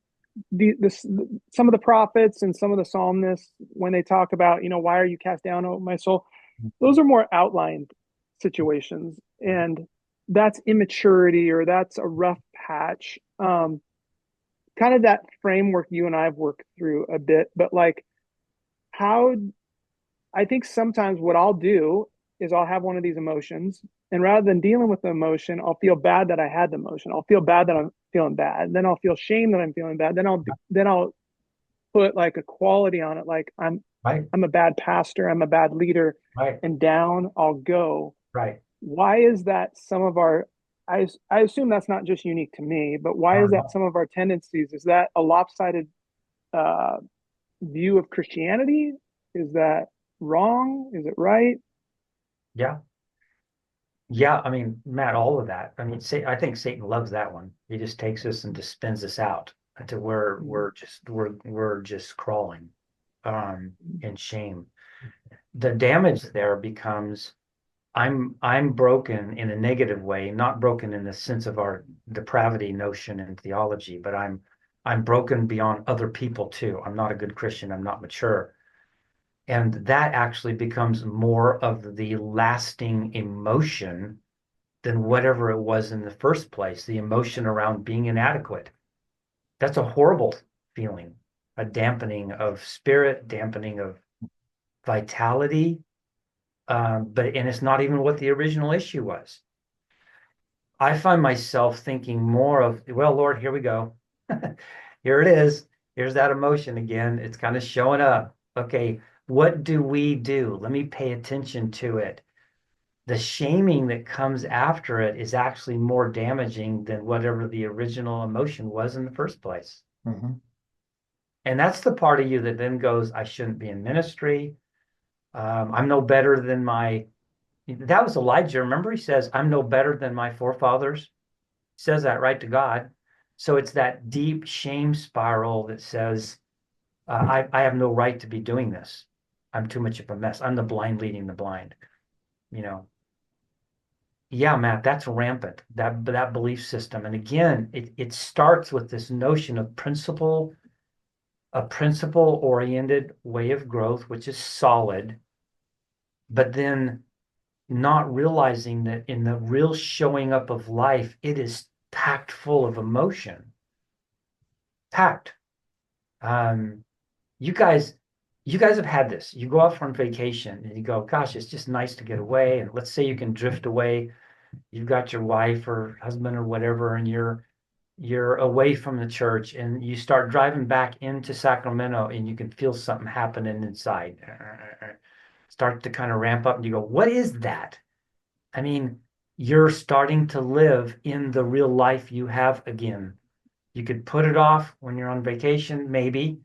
some of the prophets and some of the psalmists, when they talk about, why are you cast down, oh my soul, those are more outlined situations. And that's immaturity or that's a rough patch. Kind of that framework you and I have worked through a bit, but like how I think sometimes what I'll do is I'll have one of these emotions, and rather than dealing with the emotion, I'll feel bad that I had the emotion. I'll feel bad that I'm feeling bad. Then I'll feel shame that I'm feeling bad. Then I'll put like a quality on it, like Right, I'm a bad pastor, I'm a bad leader, right, and down I'll go. right. Why is that some of our I assume that's not just unique to me, but why is that some of our tendencies? Is that a lopsided uh, view of Christianity? Is that wrong? Is it right? Yeah. Yeah, I mean, Matt, all of that. I mean, I think Satan loves that one. He just takes us and just spins us out to where we're just crawling in shame. The damage there becomes I'm broken in a negative way, not broken in the sense of our depravity notion and theology, but I'm broken beyond other people too. I'm not a good Christian. I'm not mature. And that actually becomes more of the lasting emotion than whatever it was in the first place, the emotion around being inadequate. That's a horrible feeling, a dampening of spirit, dampening of vitality. And it's not even what the original issue was. I find myself thinking more of, well, Lord, here we go. Here it is. Here's that emotion again. It's kind of showing up. Okay, what do we do? Let me pay attention to it. the shaming that comes after it is actually more damaging than whatever the original emotion was in the first place. Mm-hmm. And that's the part of you that then goes, I shouldn't be in ministry. I'm no better than my, that was Elijah. Remember, he says, I'm no better than my forefathers. He says that right to God. So it's that deep shame spiral that says, I have no right to be doing this. I'm too much of a mess. I'm the blind leading the blind, you know. Yeah, Matt, that's rampant, that belief system. And again, it starts with this notion of principle, a principle-oriented way of growth, which is solid, but then not realizing that in the real showing up of life, it is packed full of emotion. Packed. Um, you guys, you guys have had this. You go off on vacation and you go, gosh, it's just nice to get away. And let's say you can drift away. You've got your wife or husband or whatever, and you're away from the church, and you start driving back into Sacramento, and you can feel something happening inside. Start to kind of ramp up, and you go, what is that? I mean, you're starting to live in the real life you have again. You could put it off when you're on vacation, maybe,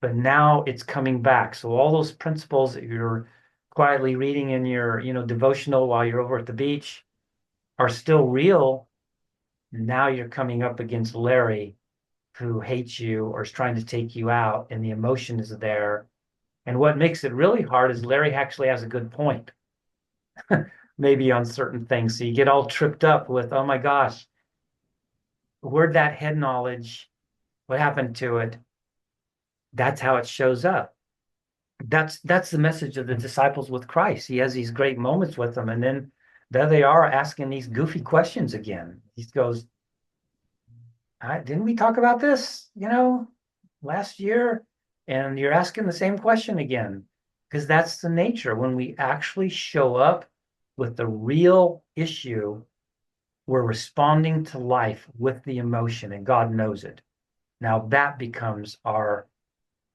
but now it's coming back. So all those principles that you're quietly reading in your, devotional while you're over at the beach are still real. Now you're coming up against Larry, who hates you or is trying to take you out, and the emotion is there. And what makes it really hard is Larry actually has a good point, maybe on certain things. So you get all tripped up with, oh my gosh, where'd that head knowledge? What happened to it? That's how it shows up. That's the message of the disciples with Christ. He has these great moments with them, and then there they are asking these goofy questions again. He goes, didn't we talk about this, last year? And you're asking the same question again, because that's the nature. When we actually show up with the real issue, we're responding to life with the emotion, and God knows it. Now that becomes our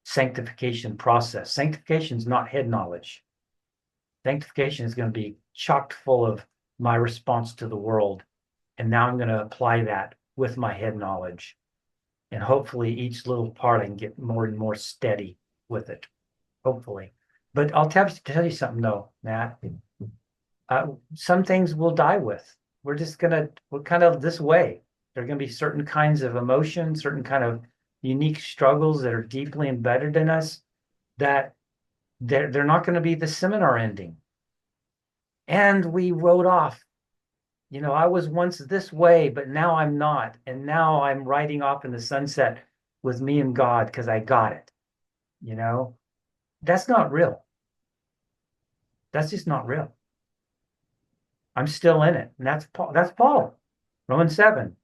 sanctification process. Sanctification is not head knowledge. Sanctification is going to be chocked full of my response to the world. And now I'm going to apply that with my head knowledge. And hopefully each little part I can get more and more steady with it. Hopefully. But I'll tell you something though, Matt. Some things we'll die with. We're kind of this way. There are going to be certain kinds of emotions, certain kind of unique struggles that are deeply embedded in us that they're not going to be the seminar ending. And we wrote off, I was once this way, but now I'm not. And now I'm riding off in the sunset with me and God because I got it. That's not real. That's just not real. I'm still in it. And that's Paul. That's Paul. Romans 7.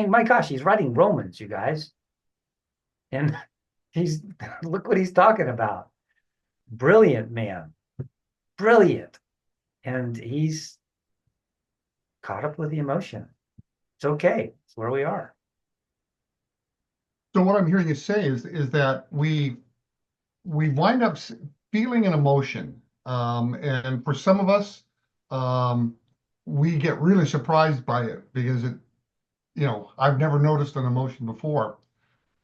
My gosh, he's writing Romans, you guys. And look what he's talking about. Brilliant man. Brilliant. And he's caught up with the emotion. It's okay. It's where we are. So what I'm hearing you say is that we wind up feeling an emotion, and for some of us, we get really surprised by it because I've never noticed an emotion before.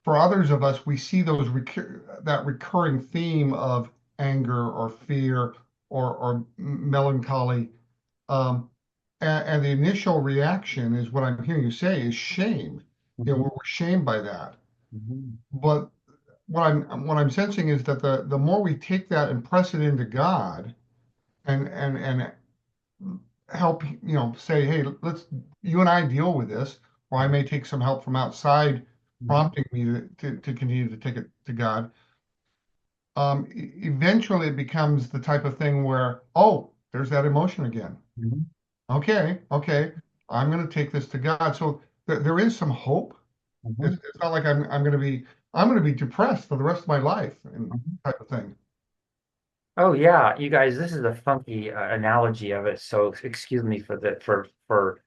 For others of us, we see that recurring theme of anger or fear or melancholy, and the initial reaction is what I'm hearing you say is shame. Mm-hmm. We're shamed by that. Mm-hmm. But what I'm sensing is that the more we take that and press it into God and help, say, hey, you and I deal with this, or I may take some help from outside, prompting me to continue to take it to God. Eventually it becomes the type of thing where, oh, there's that emotion again. Mm-hmm. Okay, I'm going to take this to God. So there is some hope. Mm-hmm. It's not like I'm going to be depressed for the rest of my life and type of thing. Oh yeah, you guys, this is a funky analogy of it. So excuse me for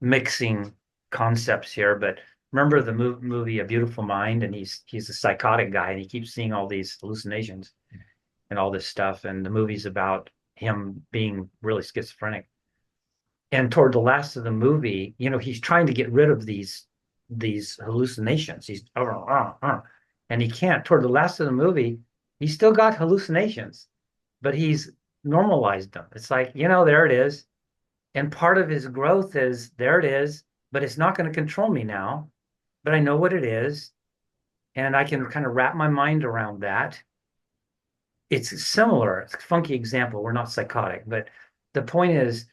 mixing concepts here, but remember the movie A Beautiful Mind, and he's a psychotic guy, and he keeps seeing all these hallucinations and all this stuff. And the movie's about him being really schizophrenic. And toward the last of the movie, he's trying to get rid of these hallucinations. He's and he can't. Toward the last of the movie, he's still got hallucinations, but he's normalized them. It's like, there it is. And part of his growth is there it is, but it's not going to control me now. But I know what it is, and I can kind of wrap my mind around that. It's similar. It's a funky example. We're not psychotic, but the point is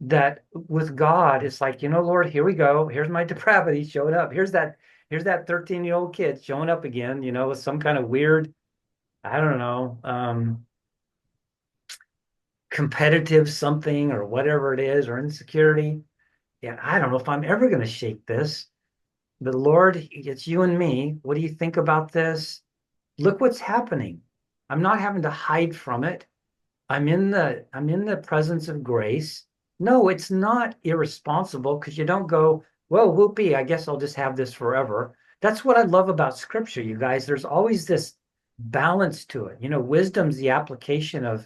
that with God, it's like, Lord, here we go. Here's my depravity showing up. Here's that 13-year-old kid showing up again, with some kind of weird, I don't know, competitive something or whatever it is, or insecurity. Yeah, I don't know if I'm ever going to shake this. But Lord, it's you and me. What do you think about this? Look what's happening. I'm not having to hide from it. I'm in the presence of grace. No, it's not irresponsible, because you don't go, well, whoopee, I guess I'll just have this forever. That's what I love about scripture, you guys. There's always this balance to it. Wisdom's the application of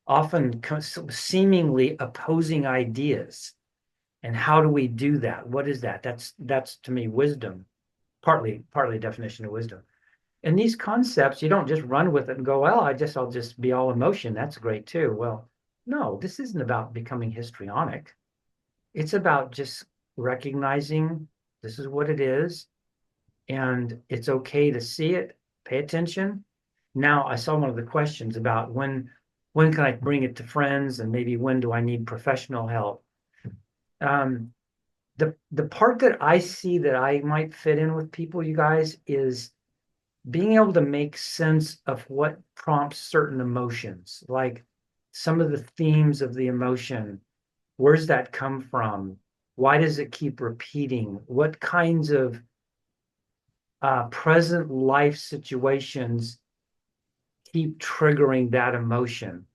often seemingly opposing ideas. And how do we do that? What is that? That's to me wisdom, partly a definition of wisdom. And these concepts, you don't just run with it and go, well, I'll just be all emotion. That's great too. Well, no, this isn't about becoming histrionic. It's about just recognizing this is what it is, and it's okay to see it, pay attention. Now, I saw one of the questions about when can I bring it to friends, and maybe when do I need professional help? The part that I see that I might fit in with people, you guys, is being able to make sense of what prompts certain emotions, like some of the themes of the emotion. Where's that come from? Why does it keep repeating? What kinds of present life situations keep triggering that emotion?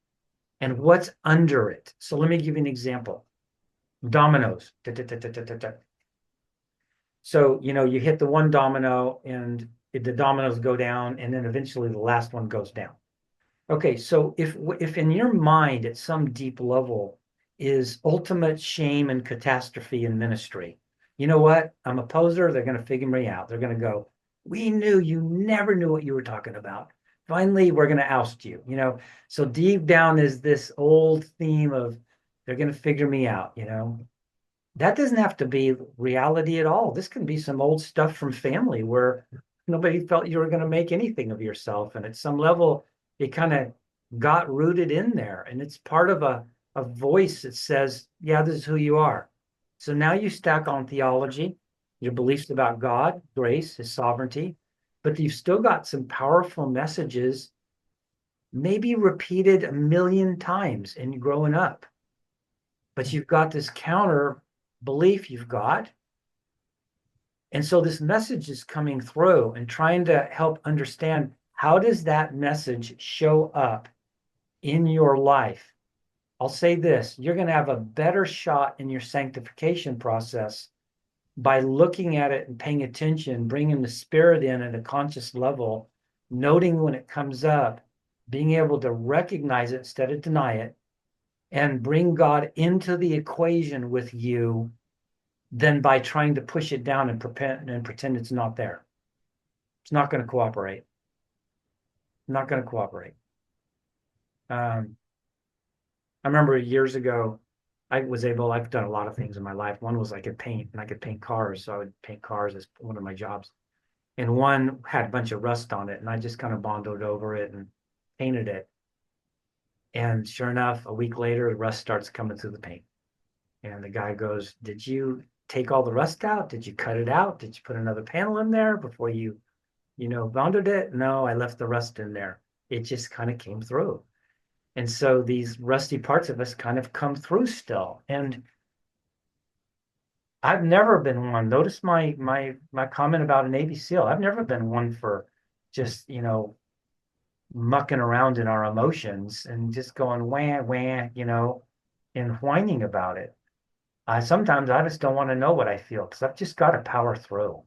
And what's under it? So let me give you an example. Dominoes. So, you hit the one domino and the dominoes go down, and then eventually the last one goes down. Okay, so if in your mind at some deep level is ultimate shame and catastrophe in ministry, you know what? I'm a poser. They're going to figure me out. They're going to go, we knew you never knew what you were talking about. Finally, we're going to oust you. So deep down is this old theme of they're going to figure me out. That doesn't have to be reality at all. This can be some old stuff from family where nobody felt you were going to make anything of yourself. And at some level, it kind of got rooted in there. And it's part of a voice that says, yeah, this is who you are. So now you stack on theology, your beliefs about God, grace, his sovereignty, but you've still got some powerful messages, maybe repeated 1,000,000 times in growing up. But you've got this counter belief you've got. And so this message is coming through and trying to help understand, how does that message show up in your life? I'll say this, you're going to have a better shot in your sanctification process by looking at it and paying attention, bringing the Spirit in at a conscious level, noting when it comes up, being able to recognize it instead of deny it, and bring God into the equation with you, than by trying to push it down and pretend it's not there. It's not going to cooperate. Not going to cooperate. I remember years ago, I've done a lot of things in my life. One was I could paint, and I could paint cars. So I would paint cars as one of my jobs. And one had a bunch of rust on it, and I just kind of bonded over it and painted it. And sure enough, a week later, the rust starts coming through the paint. And the guy goes, did you take all the rust out? Did you cut it out? Did you put another panel in there before you bonded it? No, I left the rust in there. It just kind of came through. And so these rusty parts of us kind of come through still. And I've never been one. Notice my comment about a Navy SEAL. I've never been one for just, mucking around in our emotions and just going wah, wah, and whining about it. Sometimes I just don't want to know what I feel, because I've just got to power through.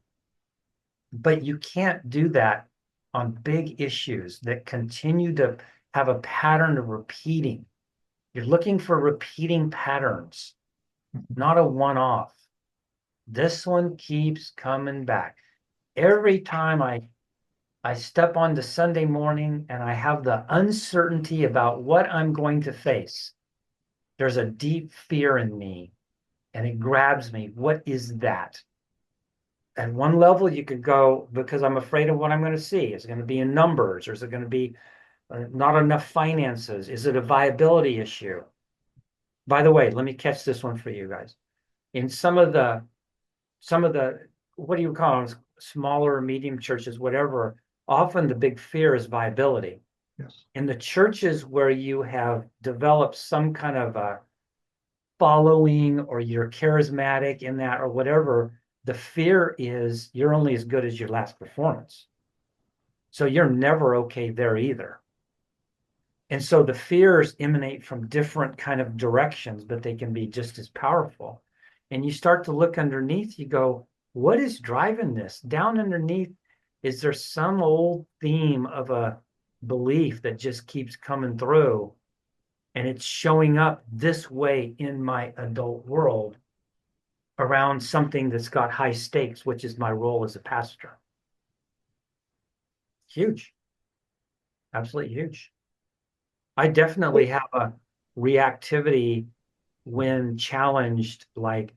But you can't do that on big issues that continue to have a pattern of repeating. You're looking for repeating patterns, not a one-off. This one keeps coming back. Every time I step on the Sunday morning and I have the uncertainty about what I'm going to face, there's a deep fear in me and it grabs me. What is that? At one level, you could go, because I'm afraid of what I'm going to see. Is it going to be in numbers, or is it going to be not enough finances? Is it a viability issue? By the way, let me catch this one for you guys. In some of the what do you call them? Smaller, medium churches, whatever. Often the big fear is viability. Yes. In the churches where you have developed some kind of a following or you're charismatic in that or whatever, the fear is you're only as good as your last performance. So you're never okay there either. And so the fears emanate from different kind of directions, but they can be just as powerful. And you start to look underneath, you go, what is driving this? Down underneath, is there some old theme of a belief that just keeps coming through? And it's showing up this way in my adult world around something that's got high stakes, which is my role as a pastor. Huge. Absolutely huge. I definitely have a reactivity when challenged, like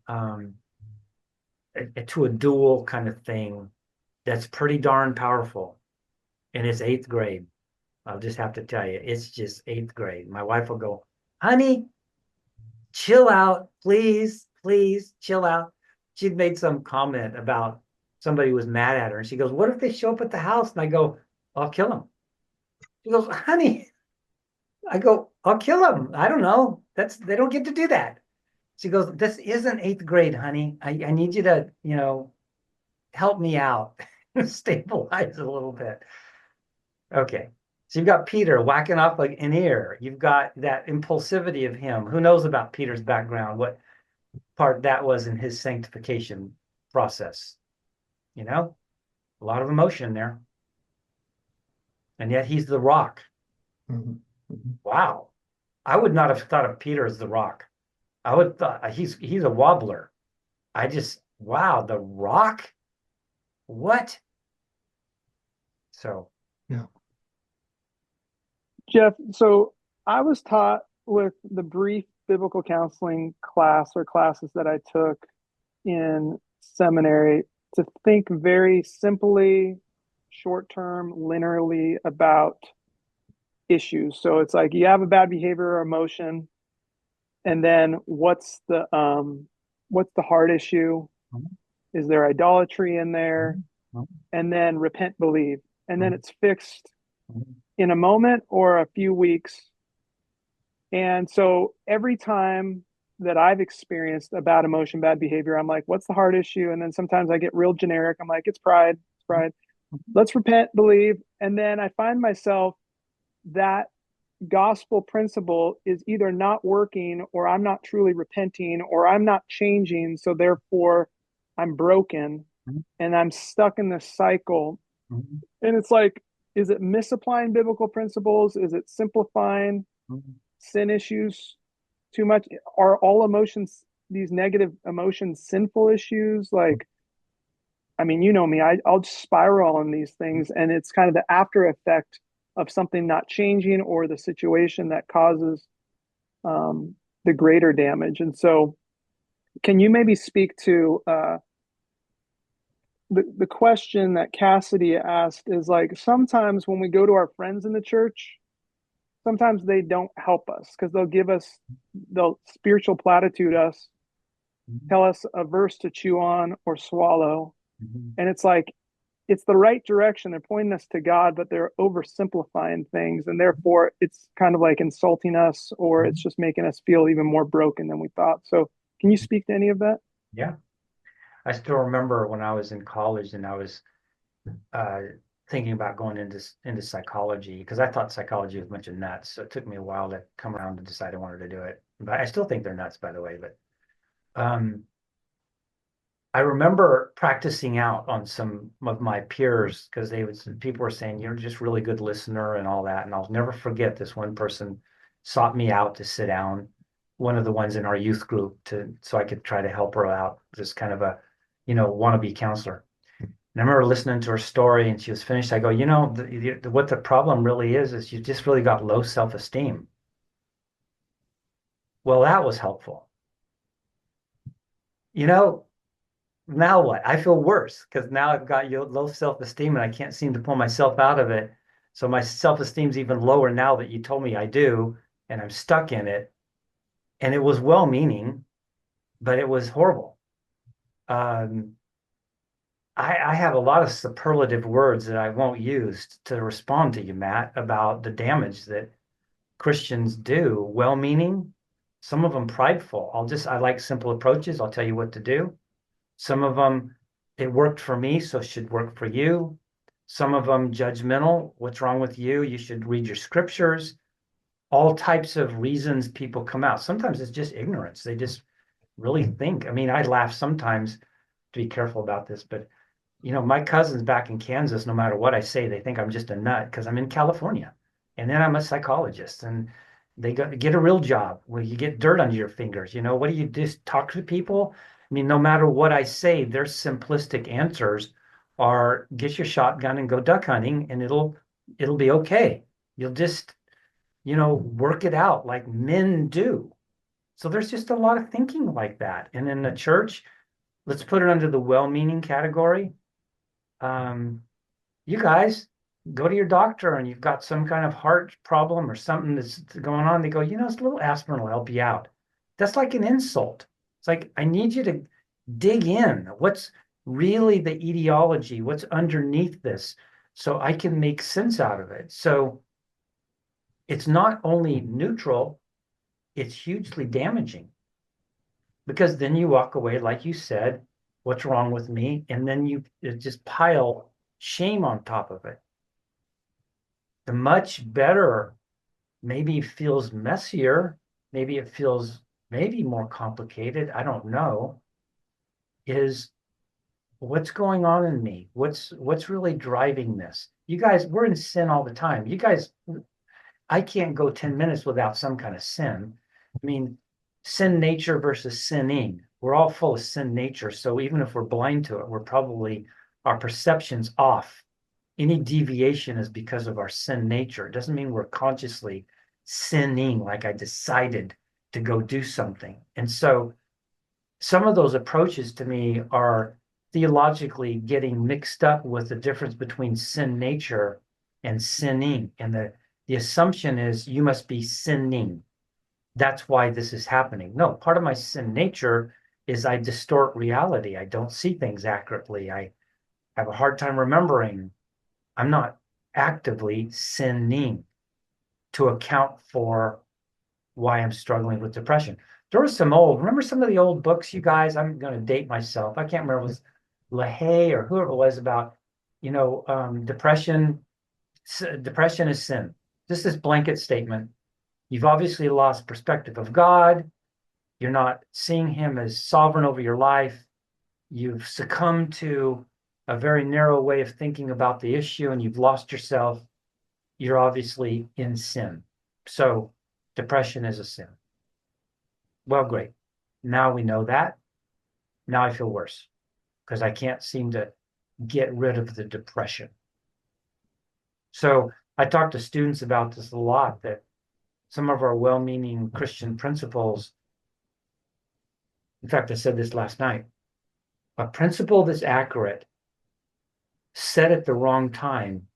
to a dual kind of thing that's pretty darn powerful. And it's eighth grade. I'll just have to tell you, it's just eighth grade. My wife will go, honey, chill out, please, please chill out. She'd made some comment about somebody was mad at her. And she goes, what if they show up at the house? And I go, I'll kill them. She goes, honey, I go, I'll kill them. I don't know. They don't get to do that. She goes, this isn't eighth grade, honey. I need you to, help me out, stabilize a little bit. Okay. So you've got Peter whacking off like an ear. You've got that impulsivity of him. Who knows about Peter's background, what part that was in his sanctification process? A lot of emotion there. And yet he's the rock. Mm-hmm. Mm-hmm. Wow. I would not have thought of Peter as the rock. I would thought he's a wobbler. Wow, the rock? What? So Yeah. Jeff, so I was taught with the brief biblical counseling class or classes that I took in seminary to think very simply, short term, linearly about issues. So it's like you have a bad behavior or emotion, and then what's the hard issue? Is there idolatry in there? And then repent, believe. And then it's fixed in a moment or a few weeks. And so every time that I've experienced a bad emotion, bad behavior, I'm like, what's the hard issue? And then sometimes I get real generic. I'm like, it's pride, it's pride. Let's repent, believe. And then I find myself that gospel principle is either not working or I'm not truly repenting or I'm not changing. So therefore I'm broken and I'm stuck in this cycle. And it's like, is it misapplying biblical principles? Is it simplifying sin issues too much? Are all emotions, these negative emotions, sinful issues? Like, I mean, you know me, I'll just spiral on these things, and it's kind of the after effect of something not changing or the situation that causes the greater damage. And so, can you maybe speak to the question that Cassidy asked? Is like sometimes when we go to our friends in the church, sometimes they don't help us because they'll spiritual platitude us, tell us a verse to chew on or swallow. And it's like, it's the right direction. They're pointing us to God, but they're oversimplifying things. And therefore it's kind of like insulting us, or it's just making us feel even more broken than we thought. So can you speak to any of that? Yeah. I still remember when I was in college and I was thinking about going into psychology because I thought psychology was a bunch of nuts. So it took me a while to come around to decide I wanted to do it. But I still think they're nuts, by the way. But I remember practicing out on some of my peers because people were saying, you're just really good listener and all that. And I'll never forget this one person sought me out to sit down, one of the ones in our youth group, to so I could try to help her out, just kind of a, wannabe counselor. And I remember listening to her story, and she was finished. I go, what the problem really is you just really got low self-esteem. Well, that was helpful. You know, now what? I feel worse because now I've got low self-esteem and I can't seem to pull myself out of it. So my self-esteem's even lower now that you told me I do, and I'm stuck in it. And it was well-meaning, but it was horrible. Um, I have a lot of superlative words that I won't use to respond to you, Matt, about the damage that Christians do. Well-meaning, some of them prideful. I like simple approaches. I'll tell you what to do. Some of them, it worked for me, so it should work for you. Some of them judgmental. What's wrong with you? You should read your scriptures. All types of reasons people come out. Sometimes it's just ignorance. They just really think. I mean, I laugh sometimes, to be careful about this, but my cousins back in Kansas, no matter what I say, they think I'm just a nut because I'm in California. And then I'm a psychologist and they get a real job where you get dirt under your fingers. What do you just talk to people? I mean, no matter what I say, their simplistic answers are get your shotgun and go duck hunting and it'll be okay. You'll just, work it out like men do. So there's just a lot of thinking like that. And in the church, let's put it under the well-meaning category. You guys go to your doctor and you've got some kind of heart problem or something that's going on. They go, it's a little aspirin will help you out. That's like an insult. It's like, I need you to dig in. What's really the etiology? What's underneath this? So I can make sense out of it. So it's not only neutral, it's hugely damaging because then you walk away, like you said, what's wrong with me? And then you just pile shame on top of it. The much better, maybe feels messier, maybe it feels maybe more complicated, I don't know, is what's going on in me? What's really driving this? You guys, we're in sin all the time. You guys, I can't go 10 minutes without some kind of sin. I mean, sin nature versus sinning. We're all full of sin nature. So even if we're blind to it, our perception's off. Any deviation is because of our sin nature. It doesn't mean we're consciously sinning, like I decided to go do something. And so some of those approaches to me are theologically getting mixed up with the difference between sin nature and sinning. And the assumption is you must be sinning. That's why this is happening. No, part of my sin nature is I distort reality. I don't see things accurately. I have a hard time remembering. I'm not actively sinning to account for why I'm struggling with depression. There was remember some of the old books, you guys? I'm going to date myself. I can't remember if it was LaHaye or whoever it was about, depression. Depression is sin. Just this blanket statement. You've obviously lost perspective of God. You're not seeing him as sovereign over your life. You've succumbed to a very narrow way of thinking about the issue and you've lost yourself. You're obviously in sin. So depression is a sin. Well, great. Now we know that. Now I feel worse because I can't seem to get rid of the depression. So I talk to students about this a lot, that some of our well-meaning Christian principles, in fact, I said this last night, a principle that's accurate, said at the wrong time,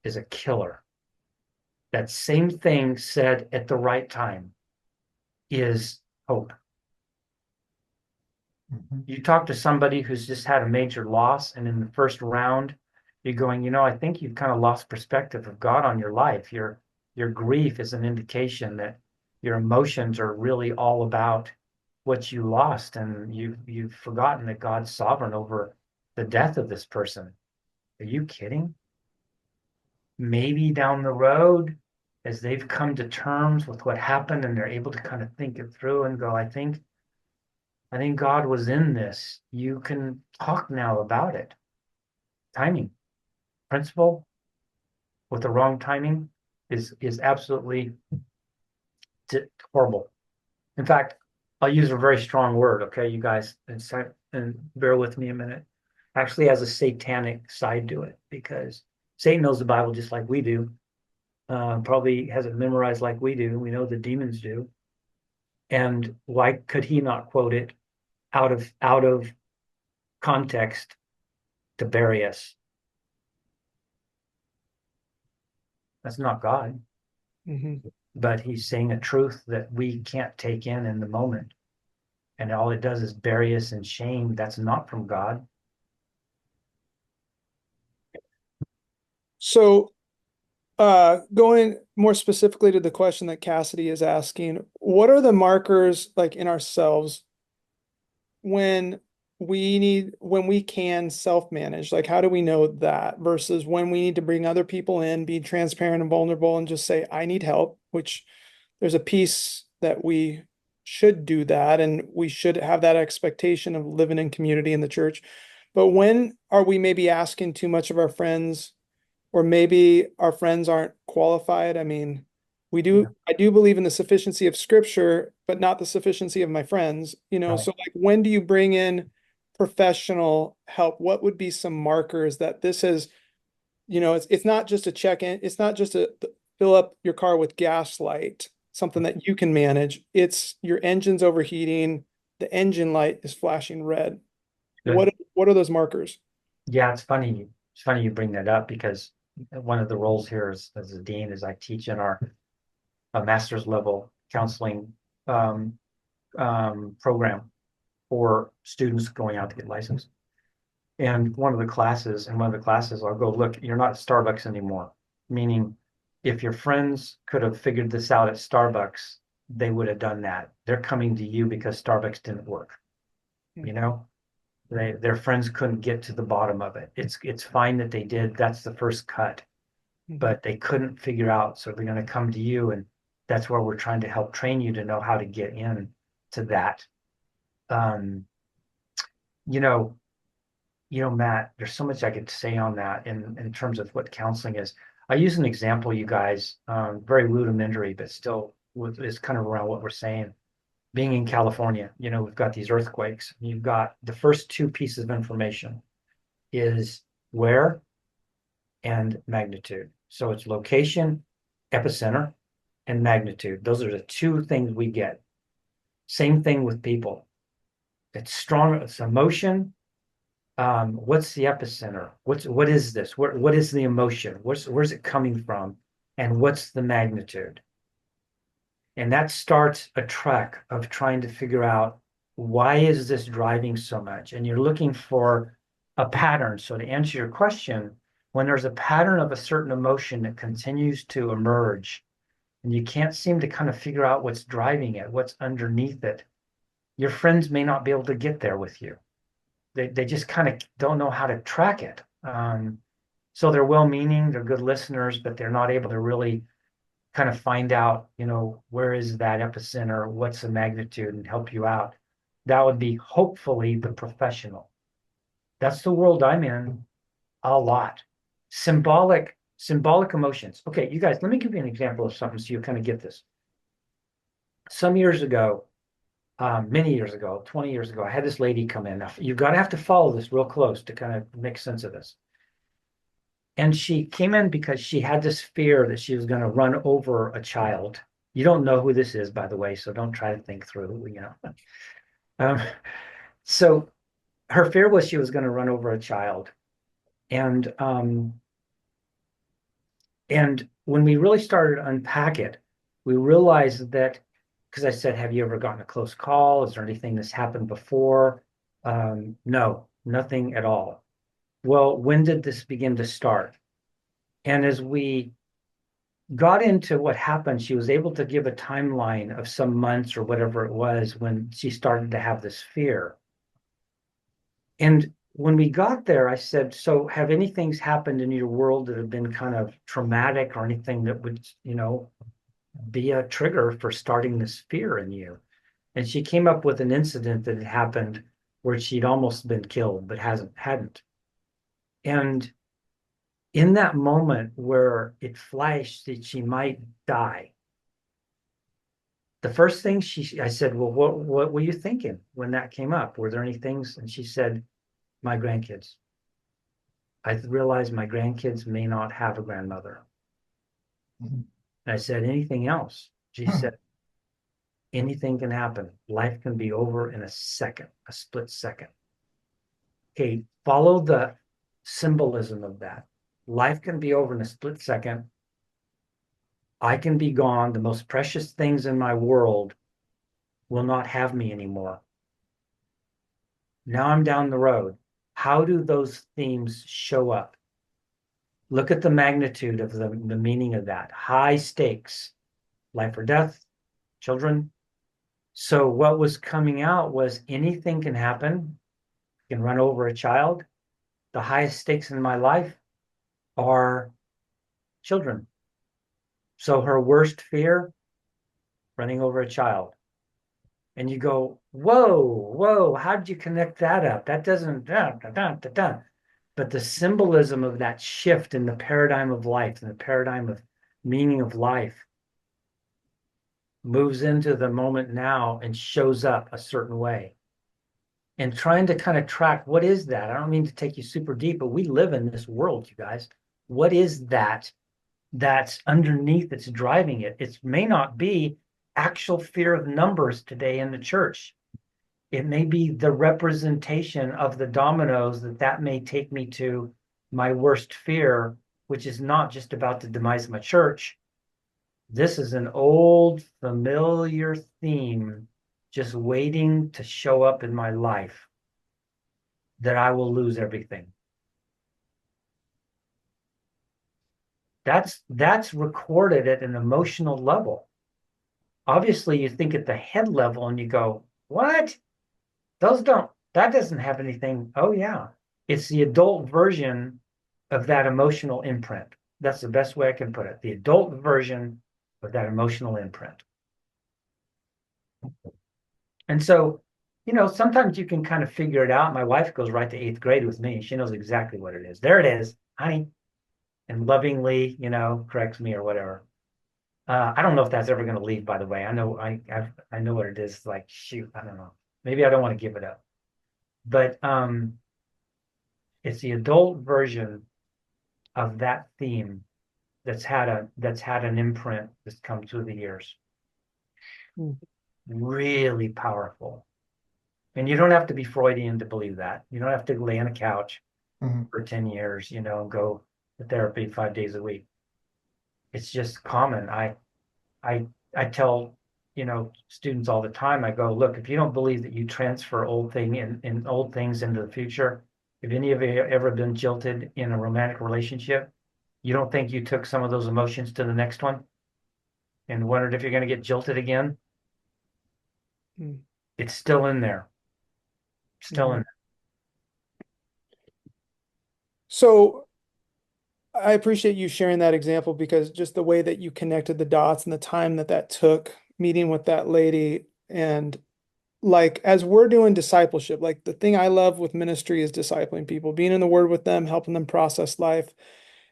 is a killer. That same thing said at the right time is hope. You talk to somebody who's just had a major loss, and in the first round, you're going, I think you've kind of lost perspective of God on your life. Your grief is an indication that your emotions are really all about what you lost, and you've forgotten that God's sovereign over the death of this person. Are you kidding? Maybe down the road, as they've come to terms with what happened and they're able to kind of think it through and go, I think God was in this. You can talk now about it. Timing. Principle with the wrong timing is absolutely horrible. In fact, I'll use a very strong word, okay, you guys, and bear with me a minute. Actually has a satanic side to it because Satan knows the Bible just like we do. Probably has it memorized like we do. We know the demons do. And why could he not quote it out of context to bury us? That's not God. Mm-hmm. But he's saying a truth that we can't take in the moment. And all it does is bury us in shame. That's not from God. So, going more specifically to the question that Cassidy is asking, what are the markers like in ourselves when when we can self-manage? Like, how do we know that versus when we need to bring other people in, be transparent and vulnerable and just say, I need help, which there's a piece that we should do that and we should have that expectation of living in community in the church. But when are we maybe asking too much of our friends, or maybe our friends aren't qualified? I mean, I do believe in the sufficiency of scripture, but not the sufficiency of my friends, Right. so like when do you bring in professional help? What would be some markers that this is, it's not just a check-in, it's not just a fill up your car with gaslight, something that you can manage. It's your engine's overheating, the engine light is flashing red. Good. What are those markers? Yeah, it's funny. It's funny you bring that up because one of the roles here as a dean is I teach in our master's level counseling um, program for students going out to get licensed. And one of the classes, I'll go, look, you're not at Starbucks anymore. Meaning, if your friends could have figured this out at Starbucks, they would have done that. They're coming to you because Starbucks didn't work. You know, their friends couldn't get to the bottom of it. It's fine that they did. That's the first cut, but they couldn't figure out. So they're going to come to you, and that's where we're trying to help train you to know how to get in to that. Um, you know, Matt, there's so much I could say on that in terms of what counseling is. I use an example, you guys, very rudimentary, but still is kind of around what we're saying. Being in California, we've got these earthquakes. You've got the first two pieces of information is where and magnitude. So it's location, epicenter, and magnitude. Those are the two things we get. Same thing with people. It's strong, it's emotion. What's the epicenter? What is this? What is the emotion? Where's it coming from? And what's the magnitude? And that starts a trek of trying to figure out why is this driving so much? And you're looking for a pattern. So to answer your question, when there's a pattern of a certain emotion that continues to emerge, and you can't seem to kind of figure out what's driving it, what's underneath it, your friends may not be able to get there with you. They just kind of don't know how to track it. So they're well-meaning, they're good listeners, but they're not able to really kind of find out, where is that epicenter, what's the magnitude, and help you out. That would be hopefully the professional. That's the world I'm in a lot. Symbolic emotions. Okay, you guys, let me give you an example of something so you kind of get this. Some years ago, many years ago, 20 years ago, I had this lady come in. Now, you've got to have to follow this real close to kind of make sense of this. And she came in because she had this fear that she was going to run over a child. You don't know who this is, by the way, so don't try to think through, Um, so her fear was she was going to run over a child. And when we really started to unpack it, we realized that, because I said, have you ever gotten a close call? Is there anything that's happened before? No, nothing at all. Well, when did this begin to start? And as we got into what happened, she was able to give a timeline of some months or whatever it was when she started to have this fear. And when we got there, I said, so have anything's happened in your world that have been kind of traumatic or anything that would, be a trigger for starting this fear in you? And she came up with an incident that had happened where she'd almost been killed, but hadn't. And in that moment where it flashed that she might die, the first thing I said, well, what were you thinking when that came up? Were there any things? And she said, my grandkids. I realized my grandkids may not have a grandmother. Mhm. And I said, anything else? She said, anything can happen. Life can be over in a second, a split second. Okay, follow the symbolism of that. Life can be over in a split second. I can be gone. The most precious things in my world will not have me anymore. Now I'm down the road. How do those themes show up? Look at the magnitude of the meaning of that. High stakes, life or death, children. So what was coming out was anything can happen. You can run over a child. The highest stakes in my life are children. So her worst fear, running over a child. And you go, whoa, how did you connect that up? That doesn't, But the symbolism of that shift in the paradigm of life and the paradigm of meaning of life moves into the moment now and shows up a certain way. And trying to kind of track what is that? I don't mean to take you super deep, but we live in this world, you guys. What is that that's underneath that's driving it? It may not be actual fear of numbers today in the church. It may be the representation of the dominoes that may take me to my worst fear, which is not just about the demise of my church. This is an old, familiar theme just waiting to show up in my life, that I will lose everything. That's recorded at an emotional level. Obviously, you think at the head level and you go, what? That doesn't have anything. Oh, yeah. It's the adult version of that emotional imprint. That's the best way I can put it. The adult version of that emotional imprint. And so, sometimes you can kind of figure it out. My wife goes right to 8th grade with me. She knows exactly what it is. There it is, honey. And lovingly, corrects me or whatever. I don't know if that's ever going to leave, by the way. I know I know what it is. Like, shoot, I don't know. Maybe I don't want to give it up. But it's the adult version of that theme that's had an imprint that's come through the years. Mm. Really powerful. And you don't have to be Freudian to believe that. You don't have to lay on a couch Mhm. for 10 years, and go to therapy 5 days a week. It's just common. I tell, students all the time, I go, look, if you don't believe that you transfer old things into the future, if any of you have ever been jilted in a romantic relationship, you don't think you took some of those emotions to the next one and wondered if you're going to get jilted again? Mm. It's still in there. Still in Mhm. there. So I appreciate you sharing that example because just the way that you connected the dots and the time that that took meeting with that lady. And like, as we're doing discipleship, like the thing I love with ministry is discipling people, being in the word with them, helping them process life.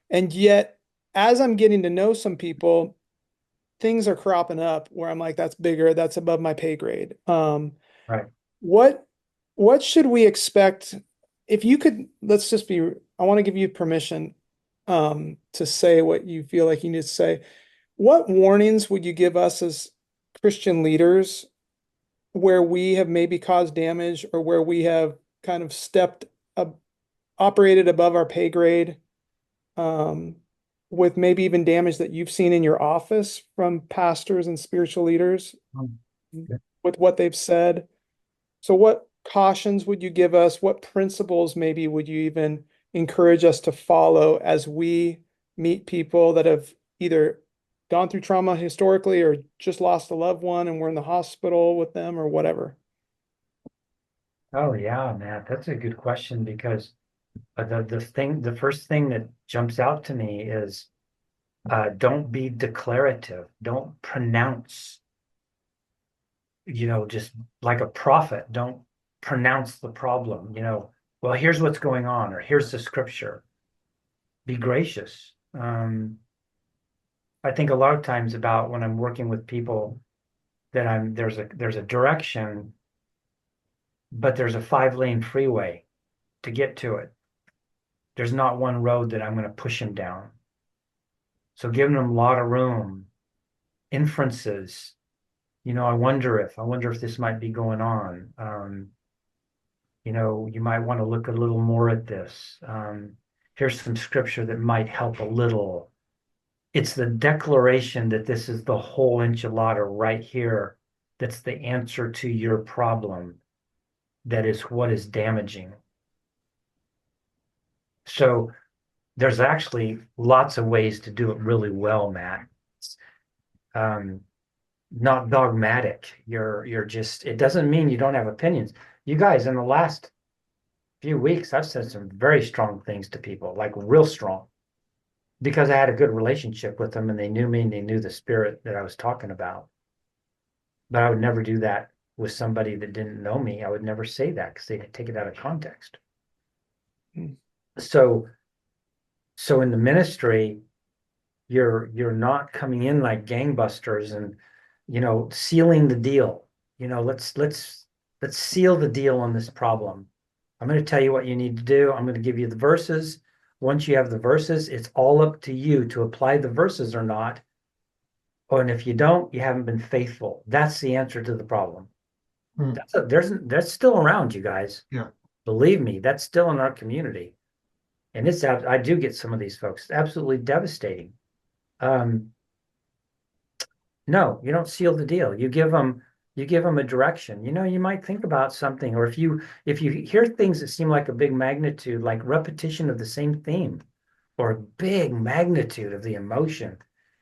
And yet, as I'm getting to know some people, things are cropping up where I'm like, that's bigger, that's above my pay grade. Right. What what should we expect if you could, let's just be, I want to give you permission to say what you feel like you need to say. What warnings would you give us as Christian leaders where we have maybe caused damage or where we have kind of stepped up, operated above our pay grade, um, with maybe even damage that you've seen in your office from pastors and spiritual leaders Um, with what they've said? So what cautions would you give us? What principles maybe would you even encourage us to follow as we meet people that have either gone through trauma historically or just lost a loved one and we're in the hospital with them or whatever? Oh yeah, man, that's a good question because the first thing that jumps out to me is don't be declarative. Don't pronounce, just like a prophet. Don't pronounce the problem. Well, here's what's going on, or here's the scripture. Be gracious. I think a lot of times about when I'm working with people, that there's a direction, but there's a 5-lane freeway to get to it. There's not one road that I'm going to push him down. So giving him a lot of room, inferences, I wonder if this might be going on. You might want to look a little more at this. Here's some scripture that might help a little. It's the declaration that this is the whole enchilada right here. That's the answer to your problem. That is what is damaging. So there's actually lots of ways to do it really well, Matt. Not dogmatic. You're just, it doesn't mean you don't have opinions. You guys, in the last few weeks, I've said some very strong things to people, like real strong, because I had a good relationship with them and they knew me and they knew the spirit that I was talking about. But I would never do that with somebody that didn't know me. I would never say that because they'd take it out of context. Hmm. So in the ministry, you're not coming in like gangbusters and sealing the deal. Let's seal the deal on this problem. I'm going to tell you what you need to do. I'm going to give you the verses. Once you have the verses, it's all up to you to apply the verses or not. And if you don't, you haven't been faithful. That's the answer to the problem. Hmm. That's still around, you guys. Yeah. Believe me, that's still in our community. And I do get some of these folks. It's absolutely devastating. No, you don't seal the deal. You give them a direction. You might think about something, or if you hear things that seem like a big magnitude, like repetition of the same theme, or a big magnitude of the emotion,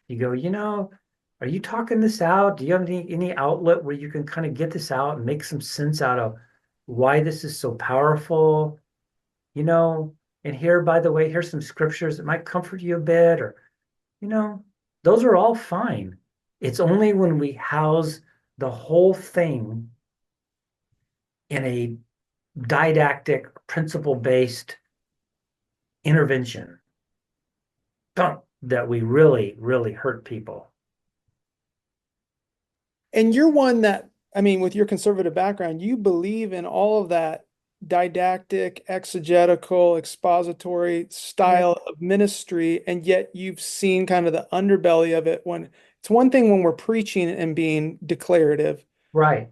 you go, are you talking this out? Do you have any outlet where you can kind of get this out and make some sense out of why this is so powerful? And here, by the way, here's some scriptures that might comfort you a bit, or those are all fine. It's only when we house the whole thing in a didactic, principle-based intervention that we really, really hurt people. And you're one that, I mean, with your conservative background, you believe in all of that didactic, exegetical, expository style of ministry, and yet you've seen kind of the underbelly of it. When it's one thing when we're preaching and being declarative, Right.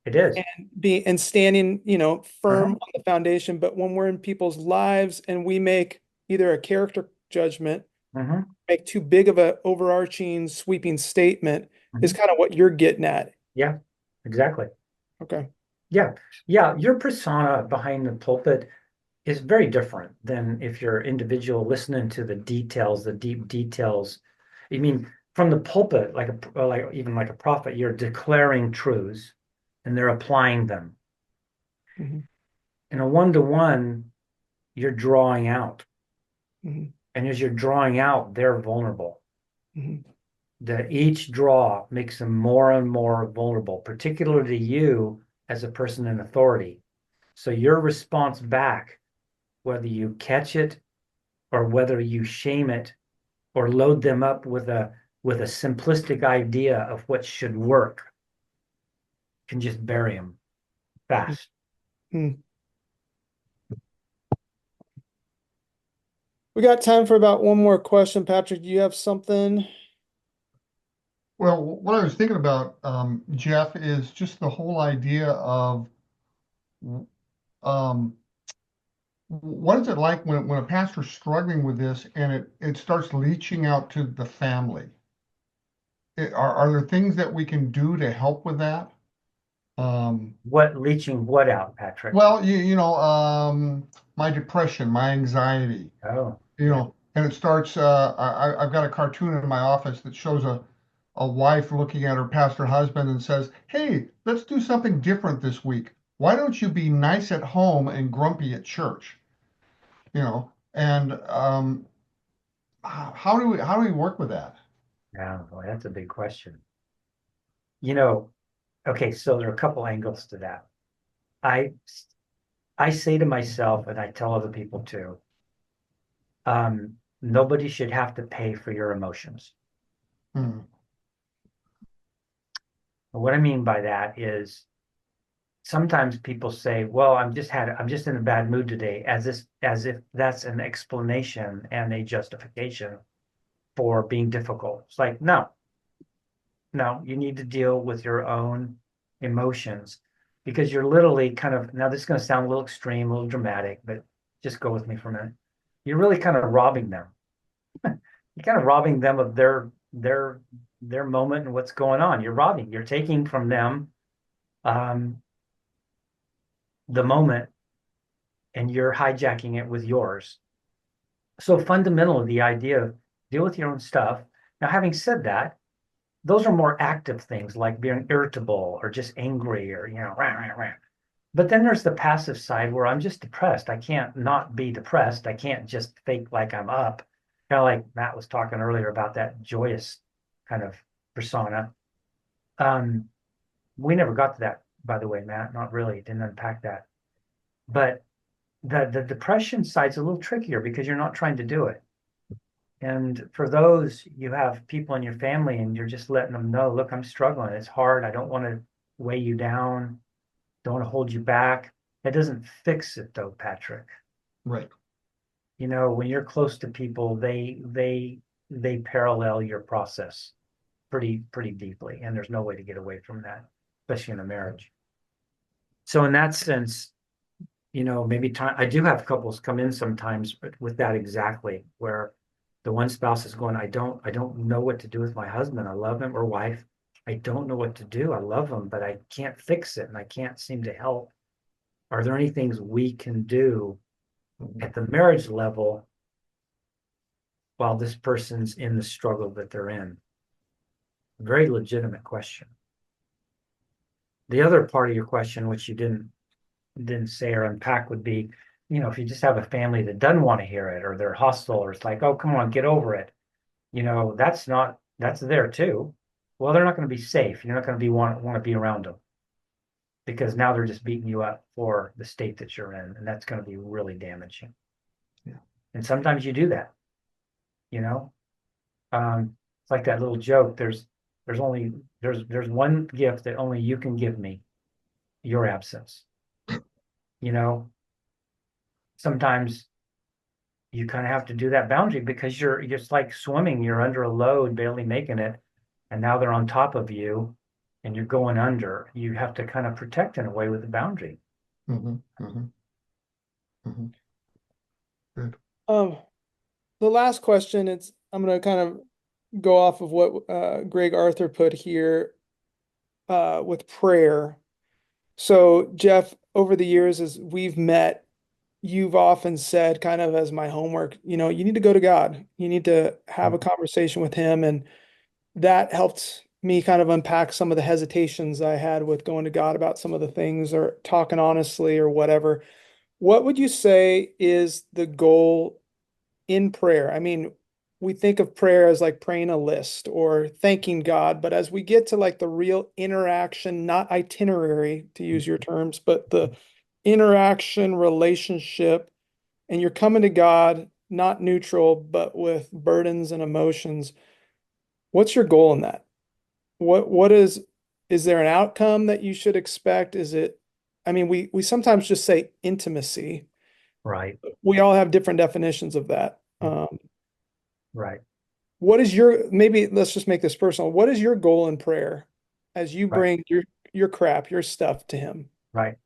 It is. and standing, firm on the foundation, but when we're in people's lives and we make either a character judgment, make too big of a overarching, sweeping statement, is kind of what you're getting at. Yeah, exactly. Okay. Yeah. Your persona behind the pulpit is very different than if you're individual listening to the details, the deep details. I mean, from the pulpit, like a prophet, you're declaring truths and they're applying them. In a one-to-one, you're drawing out. And as you're drawing out, they're vulnerable. That each draw makes them more and more vulnerable, particularly to you as a person in authority. So your response back, whether you catch it or whether you shame it or load them up with a simplistic idea of what should work, can just bury them fast. We got time for about one more question. Patrick, do you have something? Well, what I was thinking about, Jeff, is just the whole idea of what is it like when a pastor's struggling with this and it starts leaching out to the family? Are there things that we can do to help with that? What leaching what out, Patrick? Well, my depression, my anxiety, Oh, and it starts. I've got a cartoon in my office that shows a wife looking at her pastor husband and says, "Hey, let's do something different this week. Why don't you be nice at home and grumpy at church?" And how do we work with that? yeah, boy, that's a big question. Okay, so there are a couple angles to that. I say to myself, and I tell other people too, nobody should have to pay for your emotions. And what I mean by that is sometimes people say, well, I'm just in a bad mood today, as if that's an explanation and a justification for being difficult. It's like, no, no, you need to deal with your own emotions because you're literally kind of, now this is going to sound a little extreme, a little dramatic, but just go with me for a minute. You're really kind of robbing them. You're kind of robbing them of their moment and what's going on. You're taking from them um, the moment and you're hijacking it with yours. So fundamentally, the idea of deal with your own stuff. Now, having said that, those are more active things like being irritable or just angry or, rah, rah, rah. But then there's the passive side where I'm just depressed. I can't not be depressed. I can't just fake like I'm up. Kind of like Matt was talking earlier about that joyous kind of persona. Um, we never got to that, by the way, Matt. Not really. Didn't unpack that. But the depression side's a little trickier because you're not trying to do it. And for those, you have people in your family and you're just letting them know, look, I'm struggling. It's hard. I don't want to weigh you down. Don't want to hold you back. That doesn't fix it though, Patrick. Right. When you're close to people, they parallel your process pretty deeply. And there's no way to get away from that, especially in a marriage. So in that sense, maybe I do have couples come in sometimes with that exactly, where the one spouse is going, I don't know what to do with my husband. I love him, or wife. I don't know what to do. I love him, but I can't fix it and I can't seem to help. Are there any things we can do at the marriage level while this person's in the struggle that they're in? Very legitimate question. The other part of your question, which you didn't say or unpack, would be, if you just have a family that doesn't want to hear it, or they're hostile, or it's like, oh, come on, get over it. That's there too. Well, they're not going to be safe. You're not going to want to be around them because now they're just beating you up for the state that you're in, and that's going to be really damaging. Yeah. And sometimes you do that. It's like that little joke. There's one gift that only you can give me, your absence. Sometimes you kind of have to do that boundary because you're just like swimming, you're under a load, barely making it, and now they're on top of you and you're going under. You have to kind of protect in a way with the boundary. Mm-hmm. Mm-hmm. Mm-hmm. Good. The last question, I'm going to kind of go off of what Greg Arthur put here with prayer. So, Jeff, over the years, as we've met, you've often said, kind of as my homework, you need to go to God. You need to have a conversation with Him. And that helped me kind of unpack some of the hesitations I had with going to God about some of the things or talking honestly or whatever. What would you say is the goal in prayer? I mean, we think of prayer as like praying a list or thanking God, but as we get to like the real interaction, not itinerary to use your terms, but the interaction relationship, and you're coming to God not neutral, but with burdens and emotions, what's your goal in that? What is there an outcome that you should expect? I mean, we sometimes just say intimacy. Right. We all have different definitions of that. Right. Maybe let's just make this personal. What is your goal in prayer as you Right. bring your crap, your stuff to Him? Right.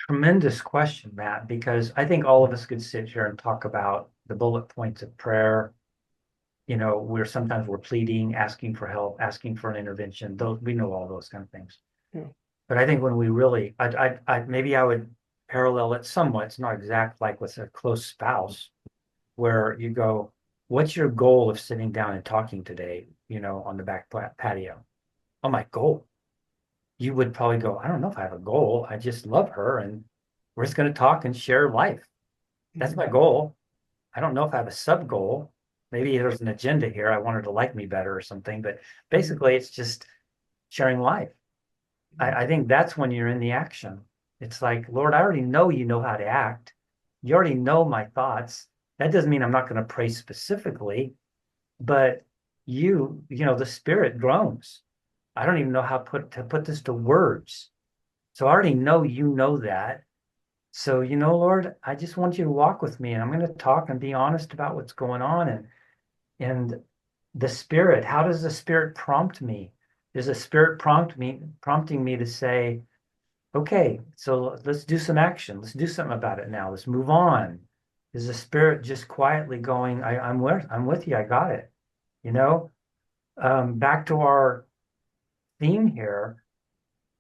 Tremendous question, Matt, because I think all of us could sit here and talk about the bullet points of prayer. Where sometimes we're pleading, asking for help, asking for an intervention. Those, we know all those kind of things. Yeah. But I think when we really, maybe I would parallel it somewhat. It's not exact like with a close spouse, where you go, what's your goal of sitting down and talking today, on the back patio? Oh, my goal. You would probably go, I don't know if I have a goal. I just love her and we're just going to talk and share life. That's my goal. I don't know if I have a sub goal. Maybe there's an agenda here. I want her to like me better or something, but basically it's just sharing life. I think that's when you're in the action. It's like, Lord, I already know you know how to act. You already know my thoughts. That doesn't mean I'm not going to pray specifically, but the Spirit groans. I don't even know how to put this to words. So I already know you know that. So, Lord, I just want you to walk with me, and I'm going to talk and be honest about what's going on. And the Spirit, how does the Spirit prompt me? Does the Spirit prompting me to say, okay, so let's do some action. Let's do something about it now. Let's move on. Is the Spirit just quietly going, I'm with you, I got it. Back to our theme here.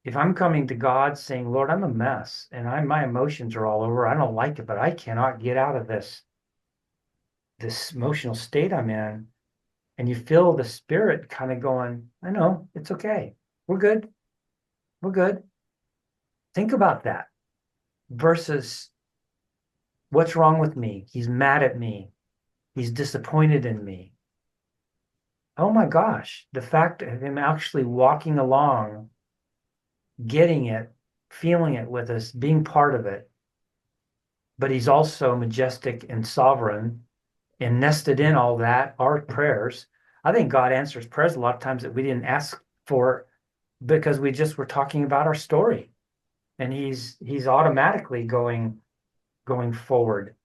If I'm coming to God saying, Lord, I'm a mess and my emotions are all over, I don't like it, but I cannot get out of this emotional state I'm in. And you feel the Spirit kind of going, I know, it's okay. We're good. We're good. Think about that versus what's wrong with me? He's mad at me. He's disappointed in me. Oh my gosh, the fact of him actually walking along, getting it, feeling it with us, being part of it. But he's also majestic and sovereign, and nested in all that are prayers. I think God answers prayers a lot of times that we didn't ask for because we just were talking about our story. And he's automatically going forward.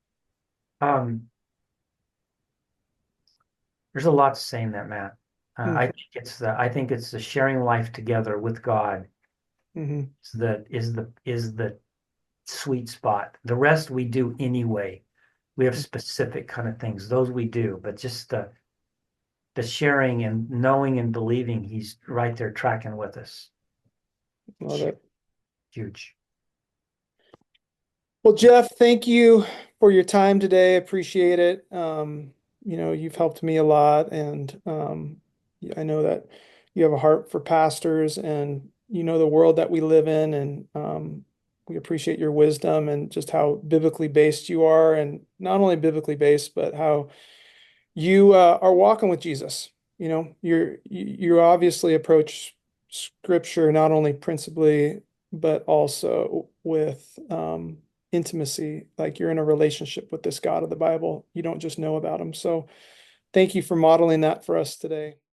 There's a lot to say in that, Matt. I think it's the sharing life together with God is the sweet spot. The rest we do anyway. We have specific kind of things, those we do, but just the sharing and knowing and believing he's right there tracking with us. Love it. Huge. Well, Jeff, thank you for your time today. Appreciate it. You've helped me a lot, and I know that you have a heart for pastors, and you know the world that we live in, and we appreciate your wisdom and just how biblically based you are, and not only biblically based, but how you are walking with Jesus. You obviously approach Scripture not only principally, but also with intimacy, like you're in a relationship with this God of the Bible. You don't just know about him. So thank you for modeling that for us today.